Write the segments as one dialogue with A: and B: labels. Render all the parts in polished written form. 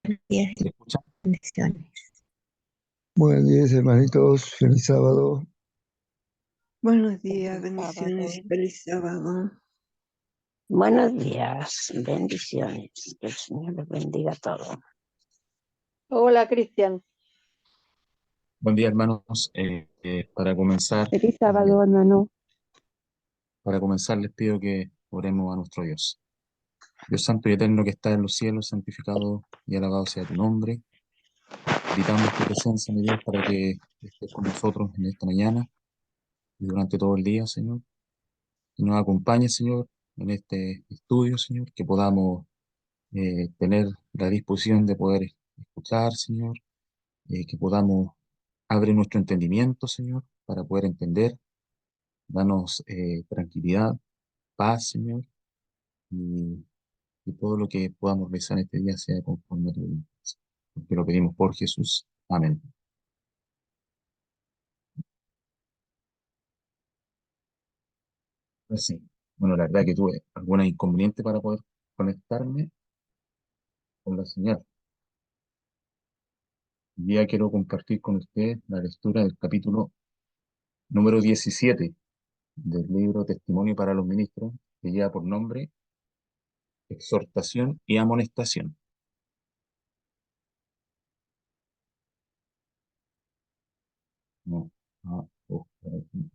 A: Días y
B: ¿Se escucha?
A: bendiciones.
C: Buenos días, hermanitos. Feliz sábado.
A: Buenos días,
D: Feliz
A: bendiciones
D: sábado.
A: y feliz sábado.
D: Buenos días, bendiciones. Que el Señor les bendiga a todos.
E: Hola, Cristian.
B: Buen día, hermanos.
D: Feliz sábado, hermano.
B: Para comenzar les pido que oremos a nuestro Dios. Dios santo y eterno que está en los cielos, santificado y alabado sea tu nombre. Gritamos tu presencia, mi Dios, para que estés con nosotros en esta mañana y durante todo el día, Señor. Que nos acompañes, Señor, en este estudio, Señor, que podamos tener la disposición de poder escuchar, Señor, que podamos abrir nuestro entendimiento, Señor, para poder entender. Danos tranquilidad, paz, Señor, y, y todo lo que podamos realizar este día sea conforme a tu voluntad. Porque lo pedimos por Jesús. Amén. Pues sí, bueno, la verdad que tuve alguna inconveniente para poder conectarme con la señal. Hoy día quiero compartir con ustedes la lectura del capítulo número 17 del libro Testimonio para los Ministros, que lleva por nombre Exhortación y Amonestación. No, por aquí.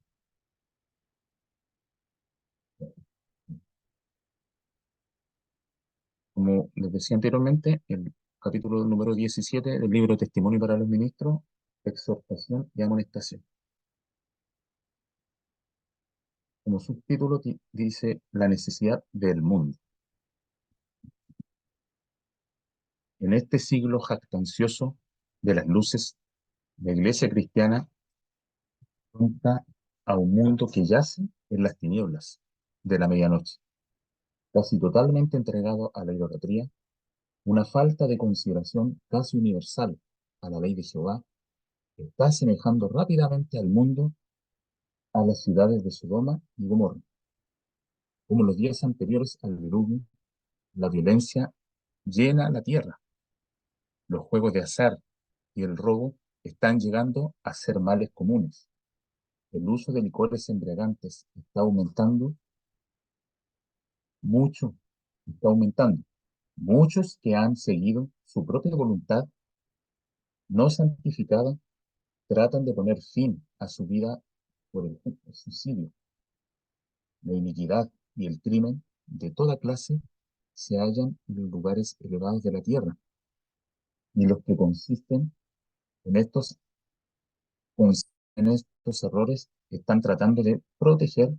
B: Como les decía anteriormente, el capítulo número 17 del libro Testimonio para los Ministros, Exhortación y Amonestación. Como subtítulo dice la necesidad del mundo. En este siglo jactancioso de las luces, la Iglesia cristiana enfrenta a un mundo que yace en las tinieblas de la medianoche, casi totalmente entregado a la idolatría, una falta de consideración casi universal a la ley de Jehová, que está asemejando rápidamente al mundo a las ciudades de Sodoma y Gomorra. Como los días anteriores al diluvio, la violencia llena la tierra. Los juegos de azar y el robo están llegando a ser males comunes. El uso de licores embriagantes está aumentando mucho, está aumentando. Muchos que han seguido su propia voluntad no santificada tratan de poner fin a su vida por el suicidio. La iniquidad y el crimen de toda clase se hallan en los lugares elevados de la tierra, y los que consisten en en estos errores están tratando de proteger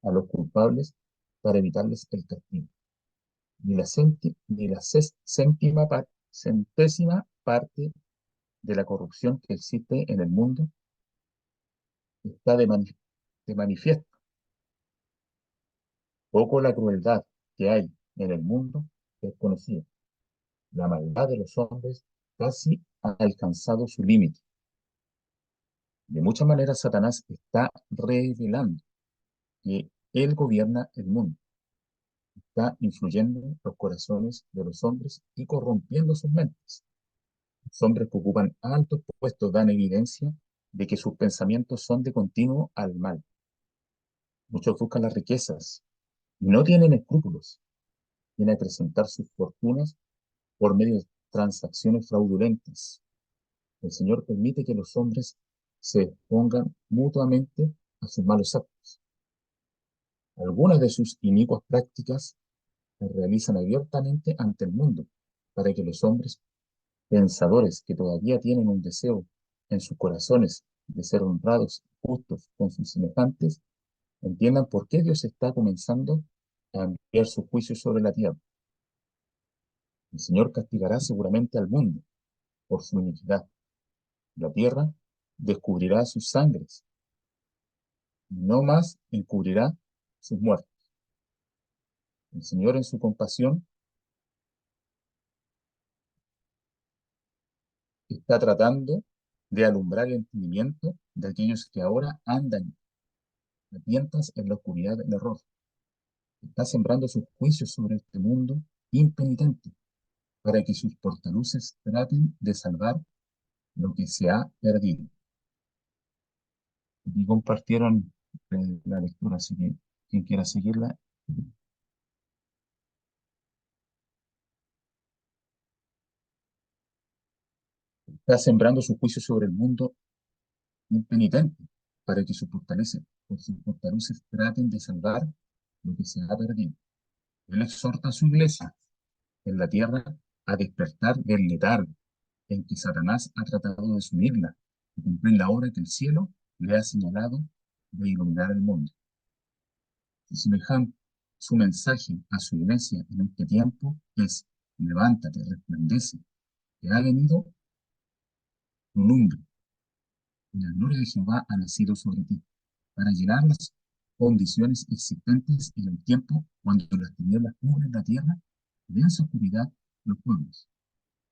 B: a los culpables para evitarles el castigo. Ni la centésima parte de la corrupción que existe en el mundo está de manifiesto. Poco la crueldad que hay en el mundo es conocida. La maldad de los hombres casi ha alcanzado su límite. De muchas maneras, Satanás está revelando que él gobierna el mundo, está influyendo en los corazones de los hombres y corrompiendo sus mentes. Los hombres que ocupan altos puestos dan evidencia de que sus pensamientos son de continuo al mal. Muchos buscan las riquezas y no tienen escrúpulos en acrecentar sus fortunas por medio de transacciones fraudulentas. El Señor permite que los hombres se expongan mutuamente a sus malos actos. Algunas de sus inicuas prácticas se realizan abiertamente ante el mundo, para que los hombres pensadores que todavía tienen un deseo en sus corazones de ser honrados y justos con sus semejantes, entiendan por qué Dios está comenzando a enviar su juicio sobre la tierra. El Señor castigará seguramente al mundo por su iniquidad. La tierra descubrirá sus sangres, y no más encubrirá sus muertes. El Señor en su compasión está tratando de alumbrar el entendimiento de aquellos que ahora andan a tientas en la oscuridad del error. Está sembrando sus juicios sobre este mundo impenitente. para que sus portaluces traten de salvar lo que se ha perdido. Y compartieron la lectura, así que quien quiera seguirla. Está sembrando su juicio sobre el mundo impenitente, para que por sus fortalezas traten de salvar lo que se ha perdido. Él exhorta a su iglesia en la tierra a despertar del letargo en que Satanás ha tratado de sumirla y cumplir la obra que el cielo le ha señalado de iluminar el mundo. Su mensaje a su iglesia en este tiempo es: levántate, resplandece, que ha venido tu lumbre, y la gloria de Jehová ha nacido sobre ti, para llenar las condiciones existentes en el tiempo cuando las tinieblas cubren la tierra y densa oscuridad los pueblos.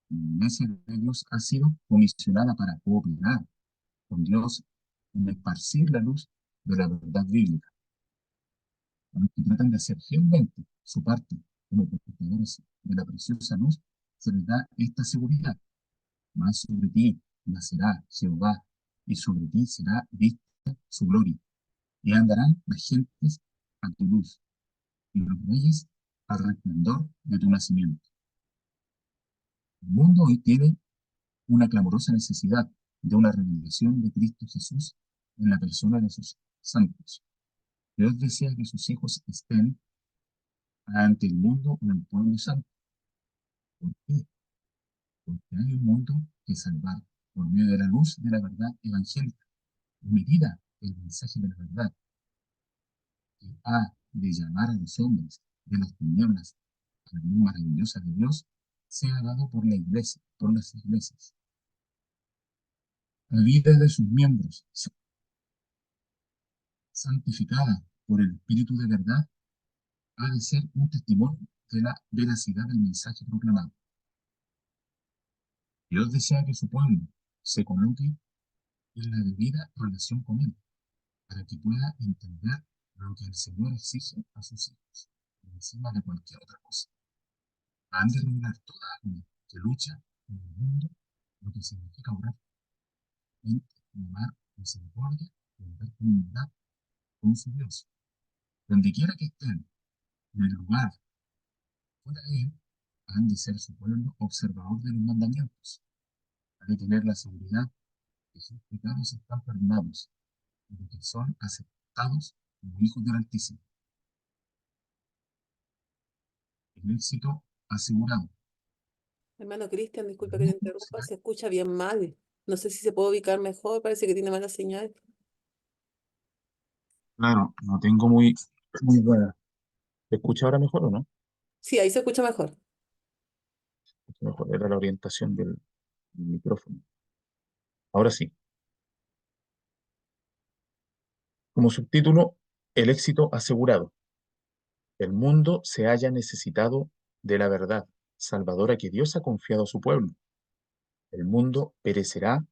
B: La iglesia de Dios ha sido comisionada para cooperar con Dios en esparcir la luz de la verdad bíblica. A los que tratan de hacer fielmente su parte como portadores de la preciosa luz, se les da esta seguridad: más sobre ti nacerá Jehová, y sobre ti será vista su gloria, y andarán las gentes a tu luz, y los reyes al resplandor de tu nacimiento. El mundo hoy tiene una clamorosa necesidad de una revelación de Cristo Jesús en la persona de sus santos. Dios desea que sus hijos estén ante el mundo en el pueblo santo. ¿Por qué? Porque hay un mundo que salvar por medio de la luz de la verdad evangélica. En medida el mensaje de la verdad que ha de llamar a los hombres de las tinieblas a la luz maravillosa de Dios, sea dado por la iglesia, por las iglesias. La vida de sus miembros, santificada por el Espíritu de verdad, ha de ser un testimonio de la veracidad del mensaje proclamado. Dios desea que su pueblo se coloque en la debida relación con Él, para que pueda entender lo que el Señor exige a sus hijos, por encima de cualquier otra cosa. Han de revelar toda alma que lucha en el mundo lo que significa obrar en amar misericordia y andar con humildad con su Dios. Donde quiera que estén, en el lugar fuera de Él, han de ser su pueblo observador de los mandamientos. Han de tener la seguridad que sus pecados están perdonados y de que son aceptados como hijos del Altísimo. El éxito asegurado.
F: Hermano Cristian,
B: El
F: disculpa que te
B: mundo
F: interrumpa,
B: será.
F: se escucha bien mal. No sé si se puede ubicar mejor, parece que tiene mala señal.
B: Claro, no tengo muy buena. ¿Se escucha ahora mejor o no?
F: Sí, ahí se escucha mejor.
B: Mejor era la orientación del micrófono. Ahora sí. Como subtítulo, el éxito asegurado. El mundo se halla necesitado de la verdad salvadora que Dios ha confiado a su pueblo. El mundo perecerá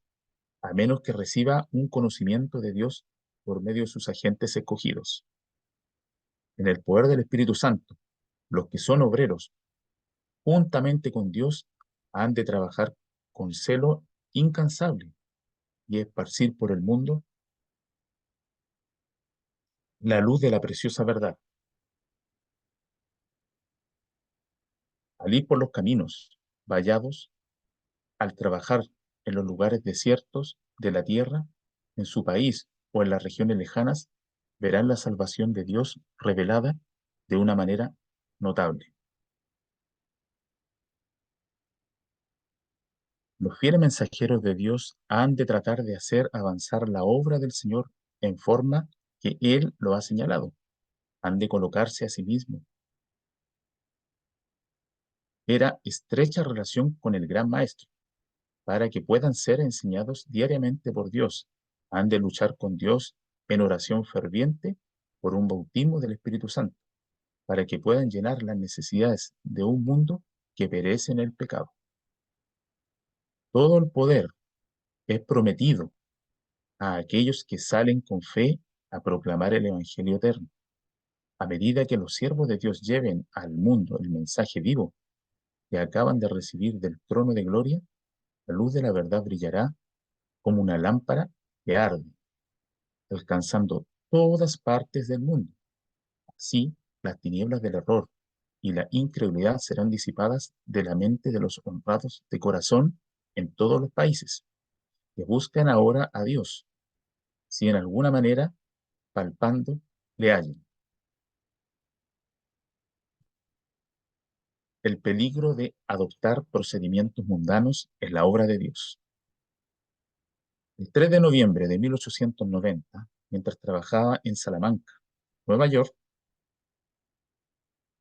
B: a menos que reciba un conocimiento de Dios por medio de sus agentes escogidos. En el poder del Espíritu Santo, los que son obreros, juntamente con Dios, han de trabajar con celo incansable y esparcir por el mundo la luz de la preciosa verdad. Al ir por los caminos vallados, al trabajar en los lugares desiertos de la tierra, en su país o en las regiones lejanas, verán la salvación de Dios revelada de una manera notable. Los fieles mensajeros de Dios han de tratar de hacer avanzar la obra del Señor en forma que Él lo ha señalado. Han de colocarse a sí mismos. Era estrecha relación con el Gran Maestro, para que puedan ser enseñados diariamente por Dios. Han de luchar con Dios en oración ferviente por un bautismo del Espíritu Santo, para que puedan llenar las necesidades de un mundo que perece en el pecado. Todo el poder es prometido a aquellos que salen con fe a proclamar el Evangelio eterno. A medida que los siervos de Dios lleven al mundo el mensaje vivo que acaban de recibir del trono de gloria, la luz de la verdad brillará como una lámpara que arde, alcanzando todas partes del mundo. Así, las tinieblas del error y la incredulidad serán disipadas de la mente de los honrados de corazón en todos los países, que buscan ahora a Dios, si en alguna manera, palpando, le hallen. El peligro de adoptar procedimientos mundanos en la obra de Dios. El 3 de noviembre de 1890, mientras trabajaba en Salamanca, Nueva York,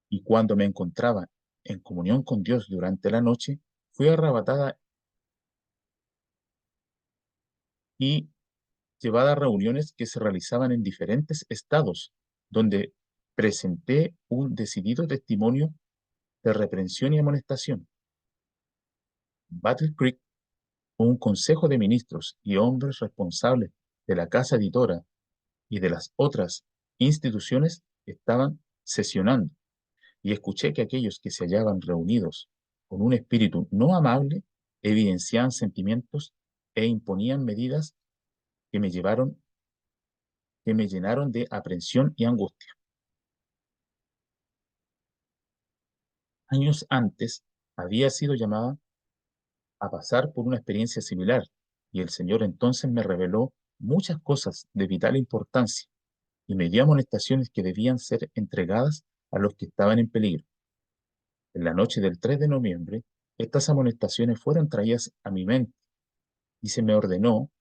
B: y cuando me encontraba en comunión con Dios durante la noche, fui arrebatada y llevada a reuniones que se realizaban en diferentes estados, donde presenté un decidido testimonio de reprensión y amonestación. Battle Creek, un consejo de ministros y hombres responsables de la casa editora y de las otras instituciones estaban sesionando, y escuché que aquellos que se hallaban reunidos con un espíritu no amable evidenciaban sentimientos e imponían medidas que me llenaron de aprensión y angustia. Años antes había sido llamada a pasar por una experiencia similar, y el Señor entonces me reveló muchas cosas de vital importancia y me dio amonestaciones que debían ser entregadas a los que estaban en peligro. En la noche del 3 de noviembre, estas amonestaciones fueron traídas a mi mente y se me ordenó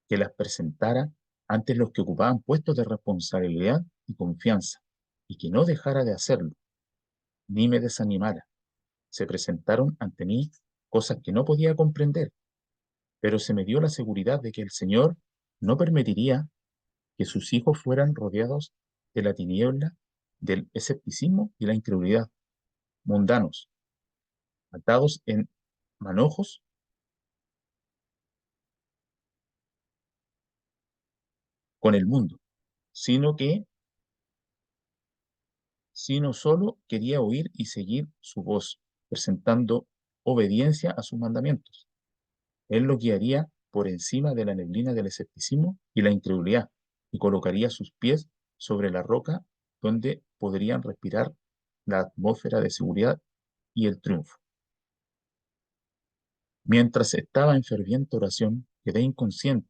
B: que las presentara ante los que ocupaban puestos de responsabilidad y confianza, y que no dejara de hacerlo, ni me desanimara. Se presentaron ante mí cosas que no podía comprender, pero se me dio la seguridad de que el Señor no permitiría que sus hijos fueran rodeados de la tiniebla, del escepticismo y la incredulidad, mundanos, atados en manojos con el mundo, sino sino solo quería oír y seguir su voz, presentando obediencia a sus mandamientos. Él lo guiaría por encima de la neblina del escepticismo y la incredulidad, y colocaría sus pies sobre la roca donde podrían respirar la atmósfera de seguridad y el triunfo. Mientras estaba en ferviente oración, quedé inconsciente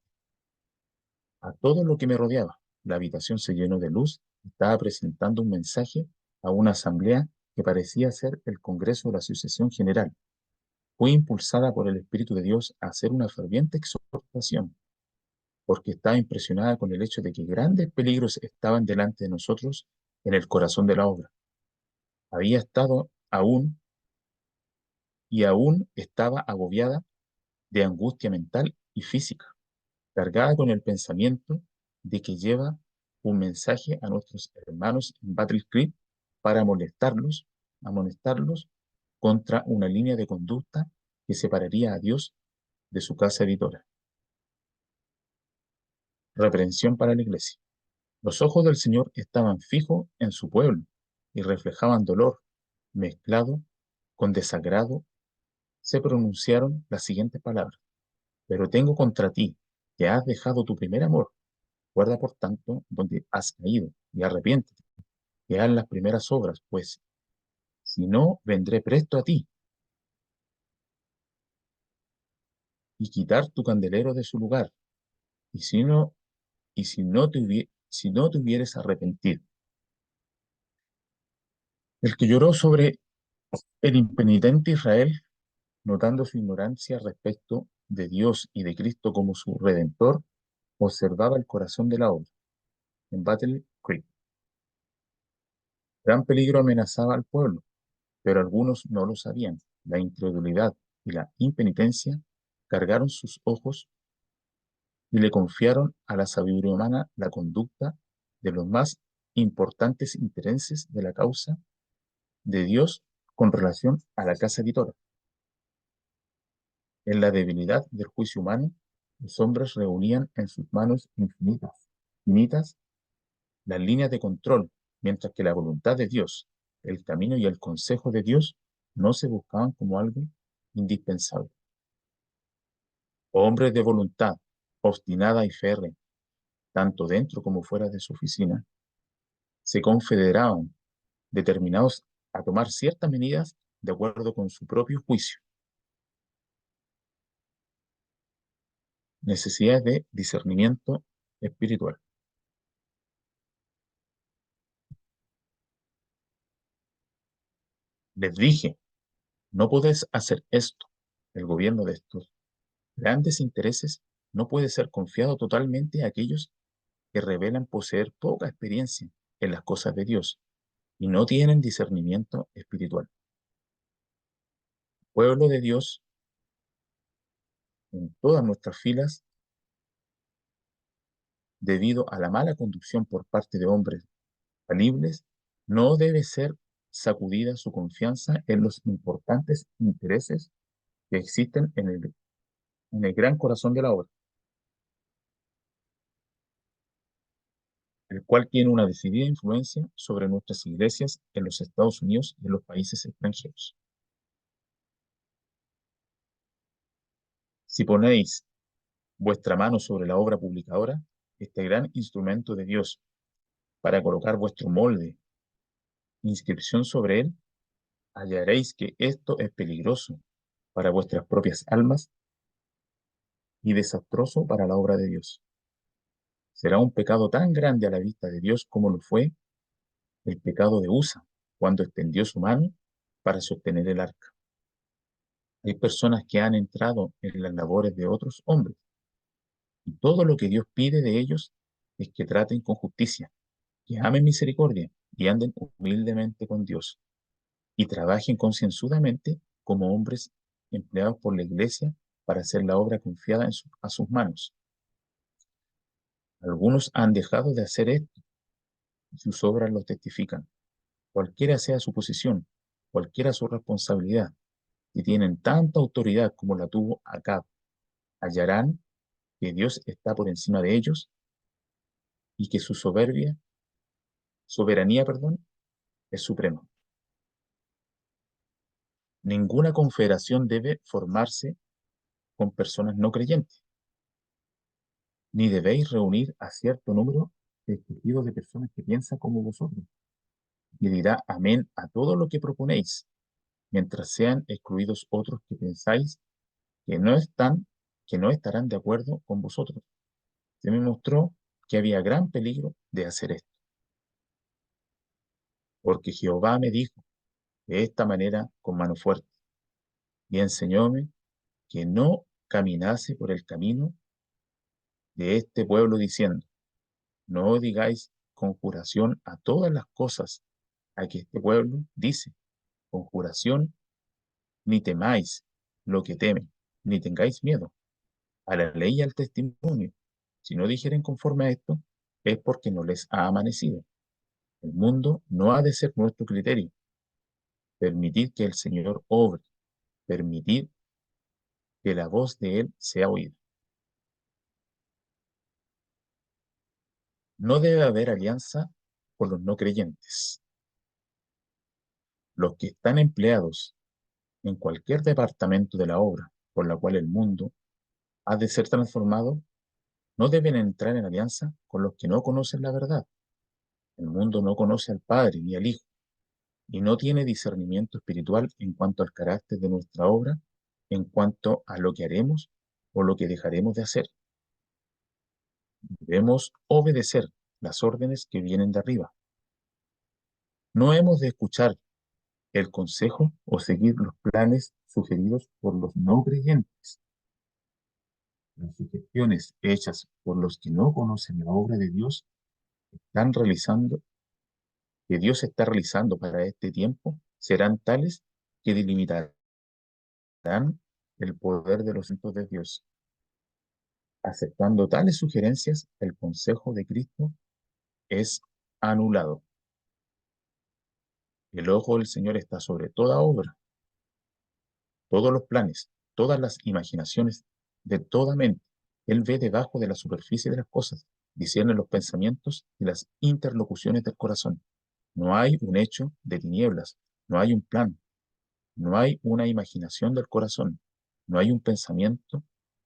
B: a todo lo que me rodeaba. La habitación se llenó de luz, estaba presentando un mensaje a una asamblea que parecía ser el Congreso de la Asociación General. Fui impulsada por el Espíritu de Dios a hacer una ferviente exhortación, porque estaba impresionada con el hecho de que grandes peligros estaban delante de nosotros en el corazón de la obra. Había estado aún estaba agobiada de angustia mental y física, cargada con el pensamiento de que lleva un mensaje a nuestros hermanos en Battle Creek para amonestarlos contra una línea de conducta que separaría a Dios de su casa editora. Reprensión para la iglesia. Los ojos del Señor estaban fijos en su pueblo y reflejaban dolor, mezclado con desagrado. Se pronunciaron las siguientes palabras: pero tengo contra ti, que has dejado tu primer amor. Guarda, por tanto, donde has caído, y arrepiéntete, y haz las primeras obras, pues si no, vendré presto a ti, y quitar tu candelero de su lugar, y si no te hubieres arrepentido. El que lloró sobre el impenitente Israel, notando su ignorancia respecto de Dios y de Cristo como su Redentor, observaba el corazón de la obra. En Battle Creek, gran peligro amenazaba al pueblo, pero algunos no lo sabían. La incredulidad y la impenitencia cargaron sus ojos y le confiaron a la sabiduría humana la conducta de los más importantes intereses de la causa de Dios con relación a la casa editora. En la debilidad del juicio humano, los hombres reunían en sus manos finitas las líneas de control, mientras que la voluntad de Dios, el camino y el consejo de Dios no se buscaban como algo indispensable. Hombres de voluntad, obstinada y férrea, tanto dentro como fuera de su oficina, se confederaban, determinados a tomar ciertas medidas de acuerdo con su propio juicio. Necesidades de discernimiento espiritual. Les dije, no podés hacer esto. El gobierno de estos grandes intereses no puede ser confiado totalmente a aquellos que revelan poseer poca experiencia en las cosas de Dios y no tienen discernimiento espiritual. Pueblo de Dios, en todas nuestras filas, debido a la mala conducción por parte de hombres falibles, no debe ser sacudida su confianza en los importantes intereses que existen en el gran corazón de la obra, el cual tiene una decidida influencia sobre nuestras iglesias en los Estados Unidos y en los países extranjeros. Si ponéis vuestra mano sobre la obra publicadora, este gran instrumento de Dios, para colocar vuestro molde, inscripción sobre él, hallaréis que esto es peligroso para vuestras propias almas y desastroso para la obra de Dios. Será un pecado tan grande a la vista de Dios como lo fue el pecado de Usa, cuando extendió su mano para sostener el arca. Hay personas que han entrado en las labores de otros hombres, y todo lo que Dios pide de ellos es que traten con justicia, que amen misericordia y anden humildemente con Dios, y trabajen concienzudamente como hombres empleados por la iglesia para hacer la obra confiada a sus manos. Algunos han dejado de hacer esto, y sus obras lo testifican. Cualquiera sea su posición, cualquiera su responsabilidad, si tienen tanta autoridad como la tuvo Acab, hallarán que Dios está por encima de ellos y que su soberanía, es suprema. Ninguna confederación debe formarse con personas no creyentes, ni debéis reunir a cierto número escogido de personas que piensan como vosotros, y dirá amén a todo lo que proponéis, mientras sean excluidos otros que pensáis que no estarán de acuerdo con vosotros. Se me mostró que había gran peligro de hacer esto, porque Jehová me dijo de esta manera con mano fuerte, y enseñóme que no caminase por el camino de este pueblo diciendo, no digáis conjuración a todas las cosas a que este pueblo dice, conjuración, ni temáis lo que temen, ni tengáis miedo a la ley y al testimonio. Si no dijeren conforme a esto, es porque no les ha amanecido. El mundo no ha de ser nuestro criterio. Permitid que el Señor obre, permitid que la voz de Él sea oída. No debe haber alianza con los no creyentes. Los que están empleados en cualquier departamento de la obra por la cual el mundo ha de ser transformado, no deben entrar en alianza con los que no conocen la verdad. El mundo no conoce al Padre ni al Hijo, y no tiene discernimiento espiritual en cuanto al carácter de nuestra obra, en cuanto a lo que haremos o lo que dejaremos de hacer. Debemos obedecer las órdenes que vienen de arriba. No hemos de escuchar el consejo o seguir los planes sugeridos por los no creyentes. Las sugestiones hechas por los que no conocen la obra de Dios que Dios está realizando para este tiempo serán tales que delimitarán el poder de los santos de Dios. Aceptando tales sugerencias, el consejo de Cristo es anulado. El ojo del Señor está sobre toda obra, todos los planes, todas las imaginaciones de toda mente. Él ve debajo de la superficie de las cosas, discierne los pensamientos y las interlocuciones del corazón. No hay un hecho de tinieblas, no hay un plan, No hay una imaginación del corazón, no hay un pensamiento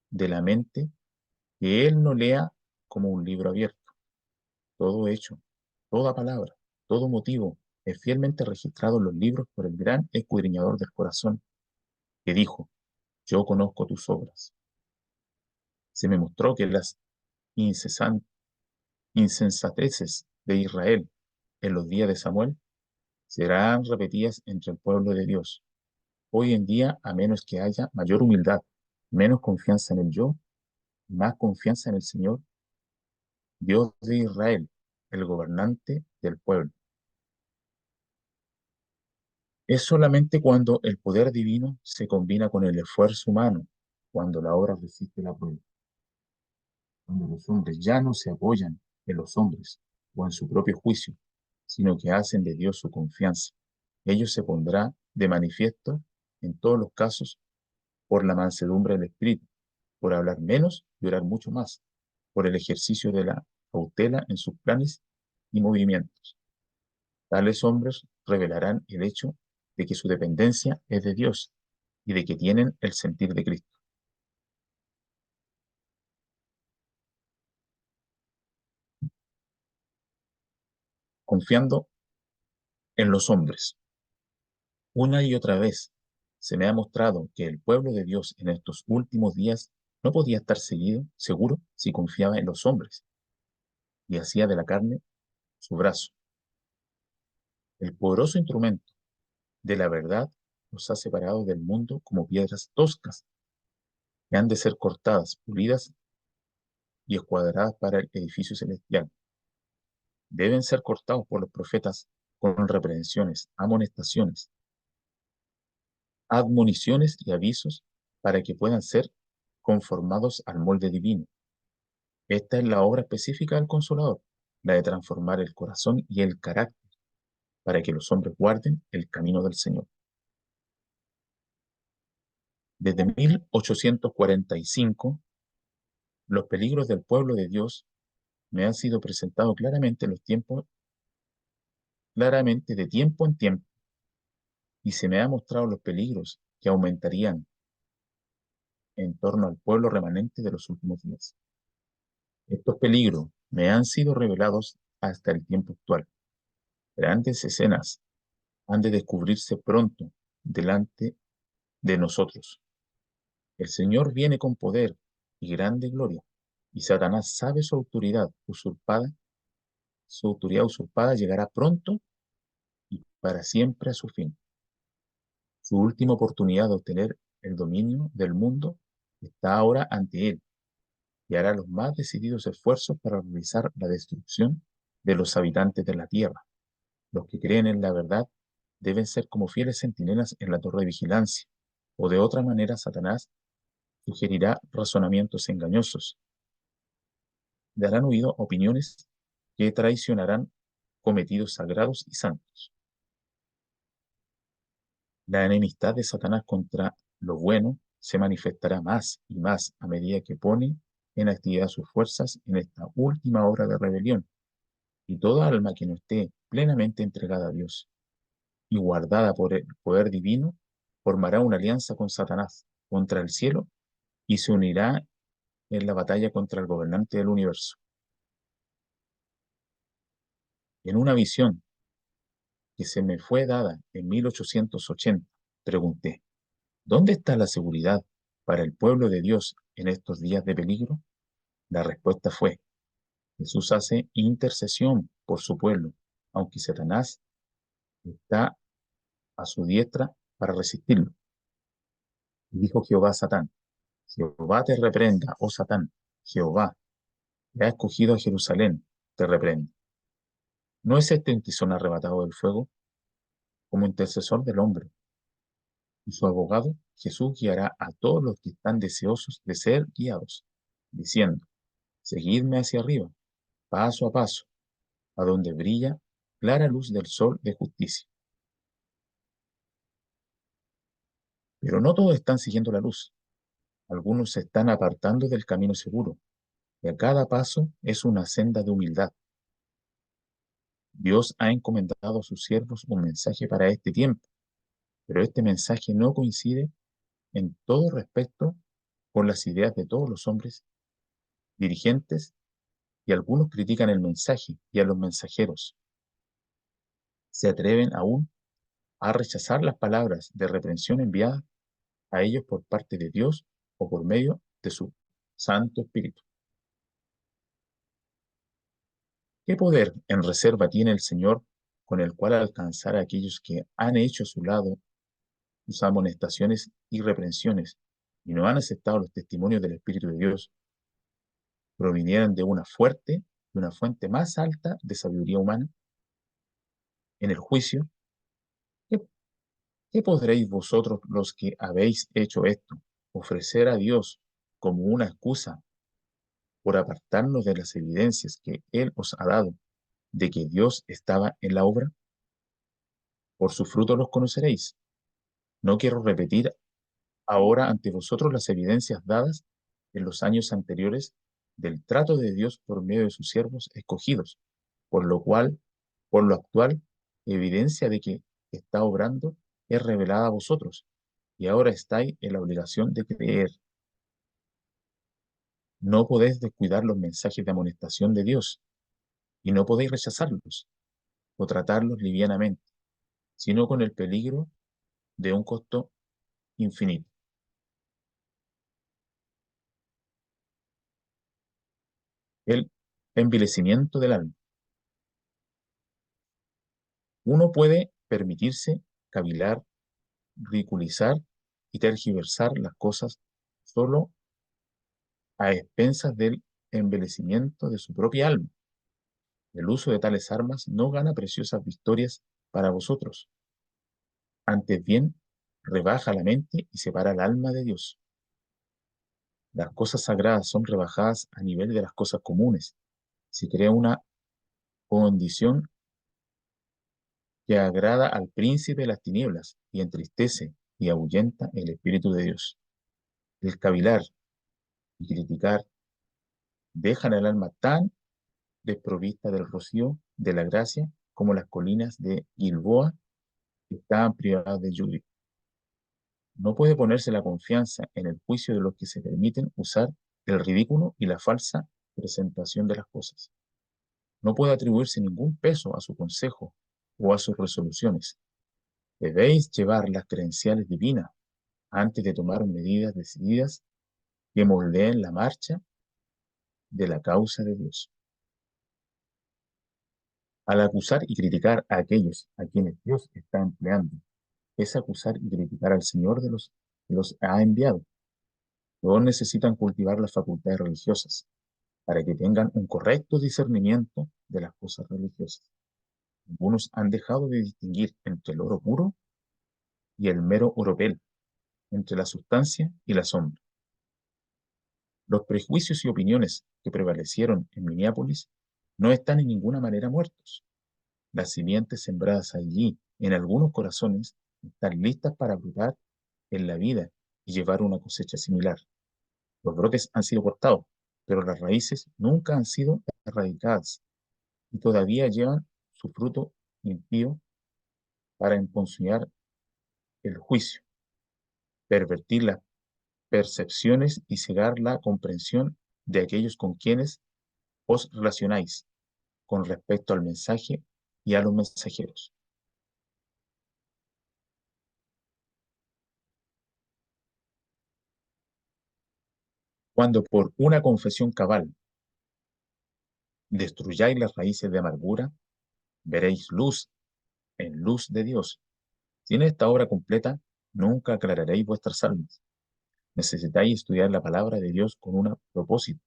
B: de la mente que él no lea como un libro abierto. Todo hecho, toda palabra, todo motivo es fielmente registrado en los libros por el gran escudriñador del corazón, que dijo: yo conozco tus obras. Se me mostró que las insensateces de Israel en los días de Samuel serán repetidas entre el pueblo de Dios. Hoy en día, a menos que haya mayor humildad, menos confianza en el yo, más confianza en el Señor, Dios de Israel, el gobernante del pueblo. Es solamente cuando el poder divino se combina con el esfuerzo humano, cuando la obra resiste la prueba, cuando los hombres ya no se apoyan en los hombres o en su propio juicio, sino que hacen de Dios su confianza. Ello se pondrá de manifiesto en todos los casos por la mansedumbre del espíritu, por hablar menos y orar mucho más, por el ejercicio de la cautela en sus planes y movimientos. Tales hombres revelarán el hecho de que su dependencia es de Dios y de que tienen el sentir de Cristo. Confiando en los hombres. Una y otra vez se me ha mostrado que el pueblo de Dios en estos últimos días no podía estar seguro si confiaba en los hombres y hacía de la carne su brazo. El poderoso instrumento de la verdad nos ha separado del mundo como piedras toscas que han de ser cortadas, pulidas y escuadradas para el edificio celestial. Deben ser cortados por los profetas con reprensiones, amonestaciones, admoniciones y avisos para que puedan ser conformados al molde divino. Esta es la obra específica del Consolador, la de transformar el corazón y el carácter para que los hombres guarden el camino del Señor. Desde 1845, los peligros del pueblo de Dios me han sido presentados claramente de tiempo en tiempo, y se me ha mostrado los peligros que aumentarían en torno al pueblo remanente de los últimos días. Estos peligros me han sido revelados hasta el tiempo actual. Grandes escenas han de descubrirse pronto delante de nosotros. El Señor viene con poder y grande gloria, y Satanás sabe su autoridad usurpada. Su autoridad usurpada llegará pronto y para siempre a su fin. Su última oportunidad de obtener el dominio del mundo está ahora ante él, y hará los más decididos esfuerzos para realizar la destrucción de los habitantes de la tierra. Los que creen en la verdad deben ser como fieles centinelas en la torre de vigilancia, o de otra manera Satanás sugerirá razonamientos engañosos, darán oído a opiniones que traicionarán cometidos sagrados y santos. La enemistad de Satanás contra lo bueno se manifestará más y más a medida que pone en actividad sus fuerzas en esta última hora de rebelión, y toda alma que no esté plenamente entregada a Dios y guardada por el poder divino formará una alianza con Satanás contra el cielo y se unirá en la batalla contra el gobernante del universo. En una visión que se me fue dada en 1880, pregunté: ¿dónde está la seguridad para el pueblo de Dios en estos días de peligro? La respuesta fue: Jesús hace intercesión por su pueblo, aunque Satanás está a su diestra para resistirlo. Y dijo Jehová a Satán: Jehová te reprenda, oh Satán, Jehová, que ha escogido a Jerusalén, te reprende. ¿No es este un tizón arrebatado del fuego? Como intercesor del hombre y su abogado, Jesús guiará a todos los que están deseosos de ser guiados, diciendo: seguidme hacia arriba, paso a paso, a donde brilla clara luz del sol de justicia. Pero no todos están siguiendo la luz. Algunos se están apartando del camino seguro, y a cada paso es una senda de humildad. Dios ha encomendado a sus siervos un mensaje para este tiempo, Pero este mensaje no coincide en todo respecto con las ideas de todos los hombres dirigentes y algunos critican el mensaje y a los mensajeros. Se atreven aún a rechazar las palabras de reprensión enviadas a ellos por parte de Dios o por medio de su Santo Espíritu. ¿Qué poder en reserva tiene el Señor con el cual alcanzar a aquellos que han hecho a su lado sus amonestaciones y reprensiones y no han aceptado los testimonios del Espíritu de Dios, provinieran de una fuente más alta de sabiduría humana? En el juicio, ¿qué, qué podréis vosotros, los que habéis hecho esto, ofrecer a Dios como una excusa por apartarnos de las evidencias que Él os ha dado de que Dios estaba en la obra? Por sus frutos los conoceréis. No quiero repetir ahora ante vosotros las evidencias dadas en los años anteriores del trato de Dios por medio de sus siervos escogidos, por lo cual, por lo actual, evidencia de que está obrando es revelada a vosotros, y ahora estáis en la obligación de creer. No podéis descuidar los mensajes de amonestación de Dios, y no podéis rechazarlos o tratarlos livianamente, sino con el peligro de un costo infinito. El envilecimiento del alma. Uno puede permitirse cavilar, ridiculizar y tergiversar las cosas solo a expensas del envilecimiento de su propia alma. El uso de tales armas no gana preciosas victorias para vosotros. Antes bien, rebaja la mente y separa el alma de Dios. Las cosas sagradas son rebajadas a nivel de las cosas comunes. Se crea una condición que agrada al príncipe de las tinieblas y entristece y ahuyenta el Espíritu de Dios. El cavilar y criticar dejan el alma tan desprovista del rocío de la gracia como las colinas de Gilboa que estaban privadas de lluvia. No puede ponerse la confianza en el juicio de los que se permiten usar el ridículo y la falsa presentación de las cosas. No puede atribuirse ningún peso a su consejo o a sus resoluciones. Debéis llevar las credenciales divinas antes de tomar medidas decididas que moldeen la marcha de la causa de Dios. Al acusar y criticar a aquellos a quienes Dios está empleando, es acusar y criticar al Señor de los que los ha enviado. Todos necesitan cultivar las facultades religiosas para que tengan un correcto discernimiento de las cosas religiosas. Algunos han dejado de distinguir entre el oro puro y el mero oropel, entre la sustancia y la sombra. Los prejuicios y opiniones que prevalecieron en Minneapolis no están en ninguna manera muertos. Las simientes sembradas allí en algunos corazones están listas para brotar en la vida y llevar una cosecha similar. Los brotes han sido cortados, pero las raíces nunca han sido erradicadas y todavía llevan su fruto impío para emponzoñar el juicio, pervertir las percepciones y cegar la comprensión de aquellos con quienes os relacionáis con respecto al mensaje y a los mensajeros. Cuando por una confesión cabal destruyáis las raíces de amargura, veréis luz en luz de Dios. Sin esta obra completa, nunca aclararéis vuestras almas. Necesitáis estudiar la palabra de Dios con un propósito,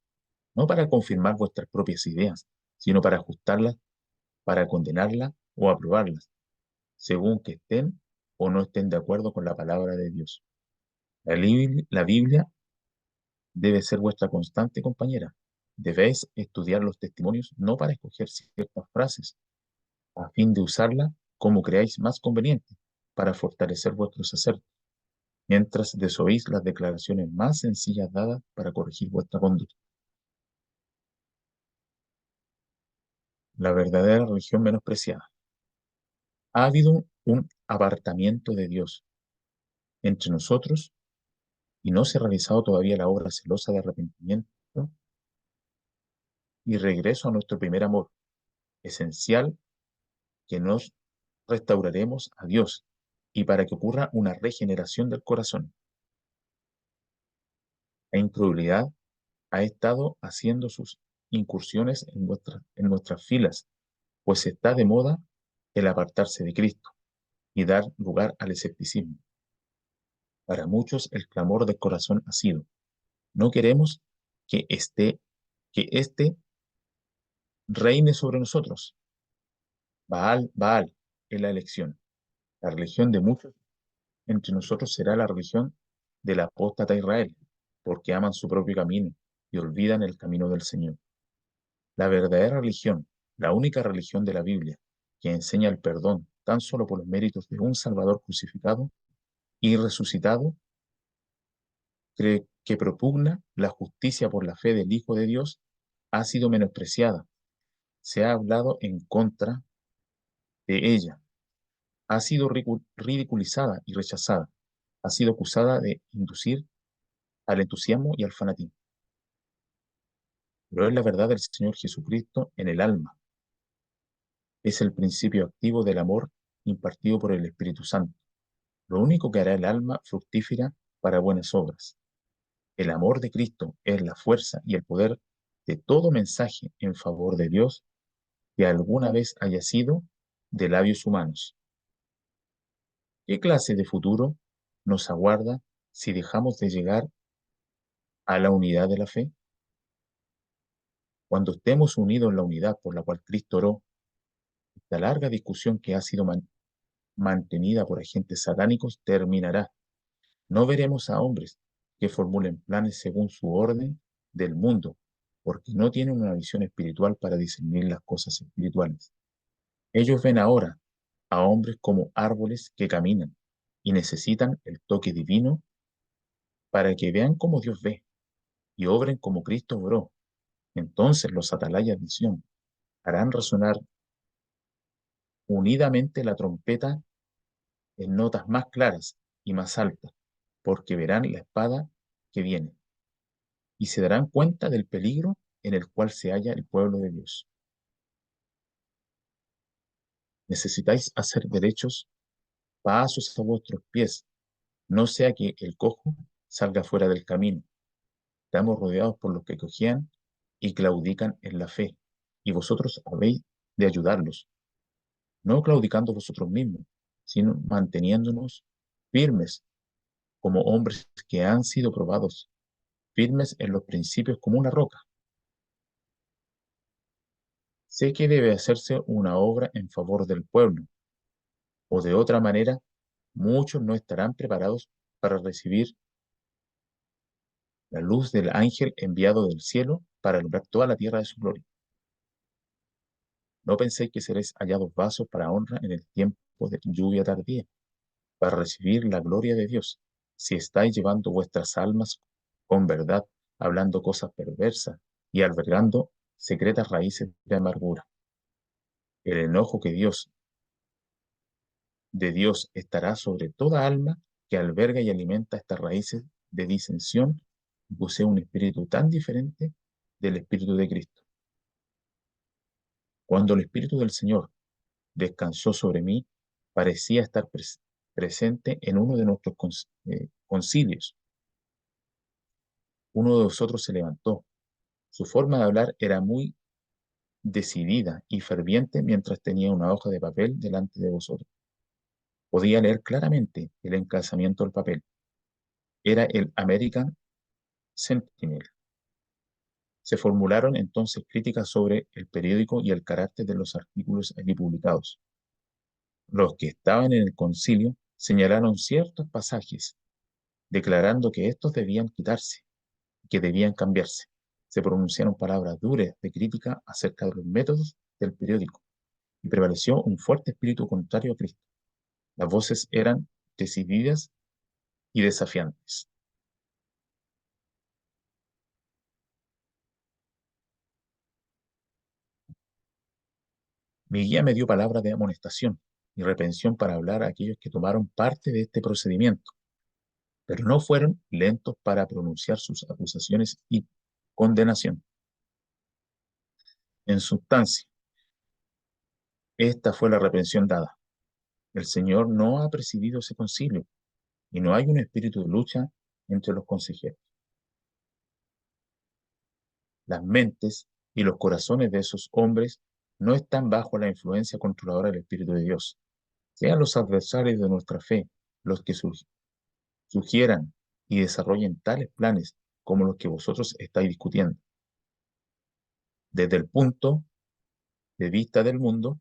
B: no para confirmar vuestras propias ideas, sino para ajustarlas, para condenarlas o aprobarlas, según que estén o no estén de acuerdo con la palabra de Dios. La Biblia debe ser vuestra constante compañera. Debéis estudiar los testimonios no para escoger ciertas frases, a fin de usarla como creáis más conveniente para fortalecer vuestros acertos, mientras desoís las declaraciones más sencillas dadas para corregir vuestra conducta. La verdadera religión menospreciada. Ha habido un apartamiento de Dios entre nosotros y no se ha realizado todavía la obra celosa de arrepentimiento y regreso a nuestro primer amor, esencial que nos restauraremos a Dios y para que ocurra una regeneración del corazón. La incredulidad ha estado haciendo sus incursiones en nuestras filas, pues está de moda el apartarse de Cristo y dar lugar al escepticismo. Para muchos el clamor del corazón ha sido: no queremos que éste reine sobre nosotros. Baal, Baal es la elección. La religión de muchos entre nosotros será la religión del apóstata Israel, porque aman su propio camino y olvidan el camino del Señor. La verdadera religión, la única religión de la Biblia, que enseña el perdón tan solo por los méritos de un Salvador crucificado y resucitado, que propugna la justicia por la fe del Hijo de Dios, ha sido menospreciada. Se ha hablado en contra de ella, ha sido ridiculizada y rechazada, ha sido acusada de inducir al entusiasmo y al fanatismo. Pero es la verdad del Señor Jesucristo en el alma. Es el principio activo del amor impartido por el Espíritu Santo, lo único que hará el alma fructífera para buenas obras. El amor de Cristo es la fuerza y el poder de todo mensaje en favor de Dios que alguna vez haya sido de labios humanos. ¿Qué clase de futuro nos aguarda si dejamos de llegar a la unidad de la fe? Cuando estemos unidos en la unidad por la cual Cristo oró, esta larga discusión que ha sido mantenida por agentes satánicos terminará. No veremos a hombres que formulen planes según su orden del mundo, porque no tienen una visión espiritual para discernir las cosas espirituales. Ellos ven ahora a hombres como árboles que caminan y necesitan el toque divino para que vean como Dios ve y obren como Cristo obró. Entonces los atalayas de Sión harán resonar unidamente la trompeta en notas más claras y más altas, porque verán la espada que viene y se darán cuenta del peligro en el cual se halla el pueblo de Dios. Necesitáis hacer derechos pasos a vuestros pies, no sea que el cojo salga fuera del camino. Estamos rodeados por los que cojean y claudican en la fe, y vosotros habéis de ayudarlos, no claudicando vosotros mismos, sino manteniéndonos firmes como hombres que han sido probados, firmes en los principios como una roca. Sé que debe hacerse una obra en favor del pueblo, o de otra manera, muchos no estarán preparados para recibir la luz del ángel enviado del cielo para alumbrar toda la tierra de su gloria. No penséis que seréis hallados vasos para honra en el tiempo de lluvia tardía, para recibir la gloria de Dios, si estáis llevando vuestras almas con verdad, hablando cosas perversas y albergando secretas raíces de amargura. El enojo de Dios estará sobre toda alma que alberga y alimenta estas raíces de disensión y posee un espíritu tan diferente del espíritu de Cristo. Cuando el espíritu del Señor descansó sobre mí, parecía estar presente en uno de nuestros concilios. Uno de vosotros se levantó. Su forma de hablar era muy decidida y ferviente mientras tenía una hoja de papel delante de vosotros. Podía leer claramente el encalzamiento del papel. Era el American Sentinel. Se formularon entonces críticas sobre el periódico y el carácter de los artículos allí publicados. Los que estaban en el concilio señalaron ciertos pasajes, declarando que estos debían quitarse, que debían cambiarse. Se pronunciaron palabras duras de crítica acerca de los métodos del periódico y prevaleció un fuerte espíritu contrario a Cristo. Las voces eran decididas y desafiantes. Mi guía me dio palabras de amonestación y reprensión para hablar a aquellos que tomaron parte de este procedimiento. pero no fueron lentos para pronunciar sus acusaciones y condenación. En sustancia, esta fue la reprensión dada. El Señor no ha presidido ese concilio y no hay un espíritu de lucha entre los consejeros. Las mentes y los corazones de esos hombres no están bajo la influencia controladora del Espíritu de Dios. Sean los adversarios de nuestra fe los que sugieran y desarrollen tales planes como los que vosotros estáis discutiendo. Desde el punto de vista del mundo,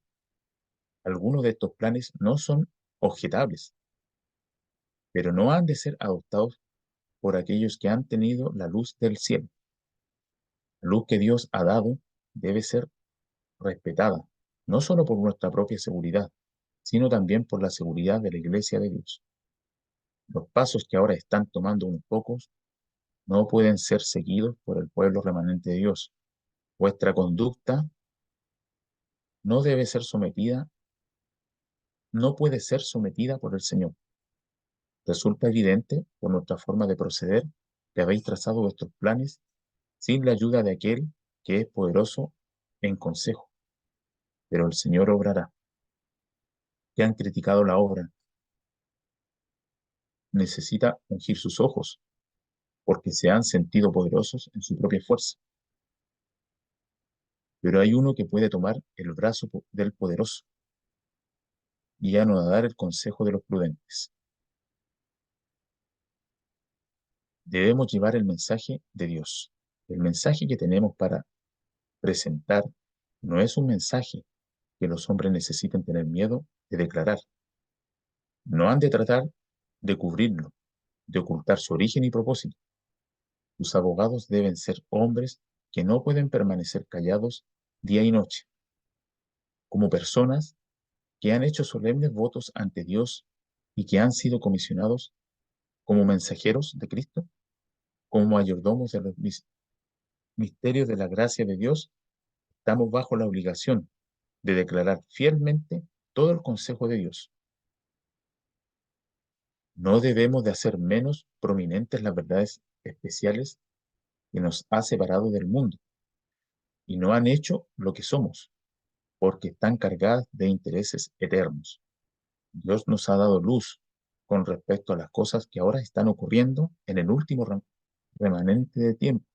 B: algunos de estos planes no son objetables, pero no han de ser adoptados por aquellos que han tenido la luz del cielo. La luz que Dios ha dado debe ser respetada, no solo por nuestra propia seguridad, sino también por la seguridad de la Iglesia de Dios. Los pasos que ahora están tomando unos pocos no pueden ser seguidos por el pueblo remanente de Dios. Vuestra conducta no debe ser sometida, no puede ser sometida por el Señor. Resulta evidente por nuestra forma de proceder que habéis trazado vuestros planes sin la ayuda de aquel que es poderoso en consejo, pero el Señor obrará. Que han criticado la obra necesita ungir sus ojos, porque se han sentido poderosos en su propia fuerza. Pero hay uno que puede tomar el brazo del poderoso y anodar el consejo de los prudentes. Debemos llevar el mensaje de Dios. El mensaje que tenemos para presentar no es un mensaje que los hombres necesiten tener miedo de declarar. No han de tratar de cubrirlo, de ocultar su origen y propósito. Sus abogados deben ser hombres que no pueden permanecer callados día y noche, como personas que han hecho solemnes votos ante Dios y que han sido comisionados como mensajeros de Cristo, como mayordomos de los misterios de la gracia de Dios. Estamos bajo la obligación de declarar fielmente todo el consejo de Dios. No debemos de hacer menos prominentes las verdades especiales que nos ha separado del mundo y no han hecho lo que somos, porque están cargadas de intereses eternos. Dios nos ha dado luz con respecto a las cosas que ahora están ocurriendo en el último remanente de tiempo,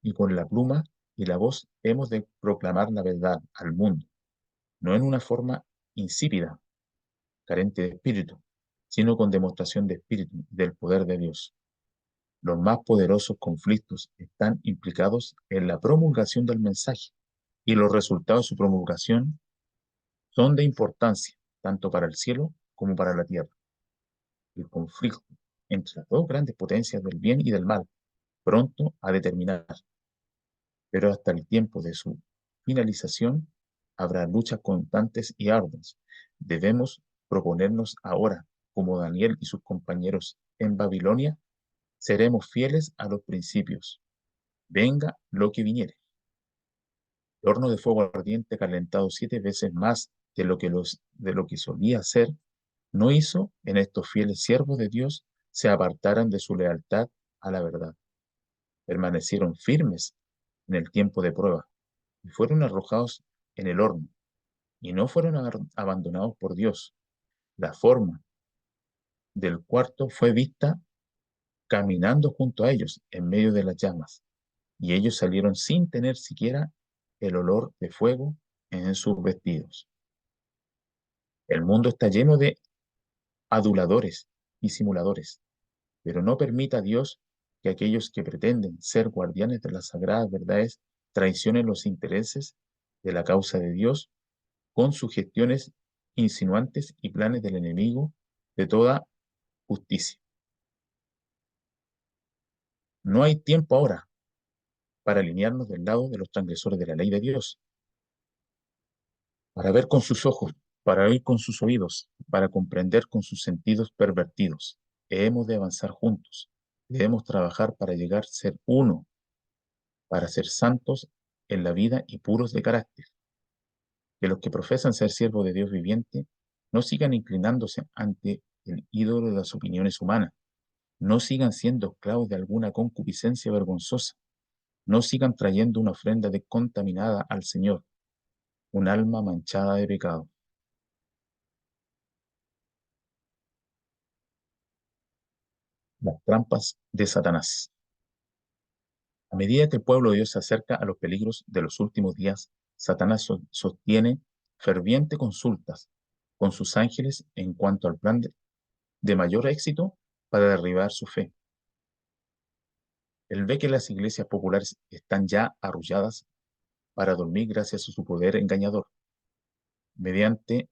B: y con la pluma y la voz hemos de proclamar la verdad al mundo, no en una forma insípida, carente de espíritu, sino con demostración de espíritu, del poder de Dios. Los más poderosos conflictos están implicados en la promulgación del mensaje, y los resultados de su promulgación son de importancia tanto para el cielo como para la tierra. El conflicto entre las dos grandes potencias del bien y del mal pronto ha de terminar, pero hasta el tiempo de su finalización habrá luchas constantes y arduas. Debemos proponernos ahora, como Daniel y sus compañeros en Babilonia, seremos fieles a los principios, venga lo que viniere. El horno de fuego ardiente calentado 7 veces más de lo que solía ser, no hizo en estos fieles siervos de Dios se apartaran de su lealtad a la verdad. Permanecieron firmes en el tiempo de prueba y fueron arrojados en el horno y no fueron abandonados por Dios. La forma del cuarto fue vista caminando junto a ellos en medio de las llamas, y ellos salieron sin tener siquiera el olor de fuego en sus vestidos. El mundo está lleno de aduladores y simuladores, pero no permita a Dios que aquellos que pretenden ser guardianes de las sagradas verdades traicionen los intereses de la causa de Dios con sugestiones insinuantes y planes del enemigo de toda justicia. No hay tiempo ahora para alinearnos del lado de los transgresores de la ley de Dios, para ver con sus ojos, para oír con sus oídos, para comprender con sus sentidos pervertidos. Hemos de avanzar juntos, debemos trabajar para llegar a ser uno, para ser santos en la vida y puros de carácter. Que los que profesan ser siervos de Dios viviente no sigan inclinándose ante el ídolo de las opiniones humanas, No sigan siendo esclavos de alguna concupiscencia vergonzosa. No sigan trayendo una ofrenda contaminada al Señor, un alma manchada de pecado. Las trampas de Satanás. A medida que el pueblo de Dios se acerca a los peligros de los últimos días, Satanás sostiene fervientes consultas con sus ángeles en cuanto al plan de mayor éxito para derribar su fe. Él ve que las iglesias populares están ya arrulladas para dormir gracias a su poder engañador. Mediante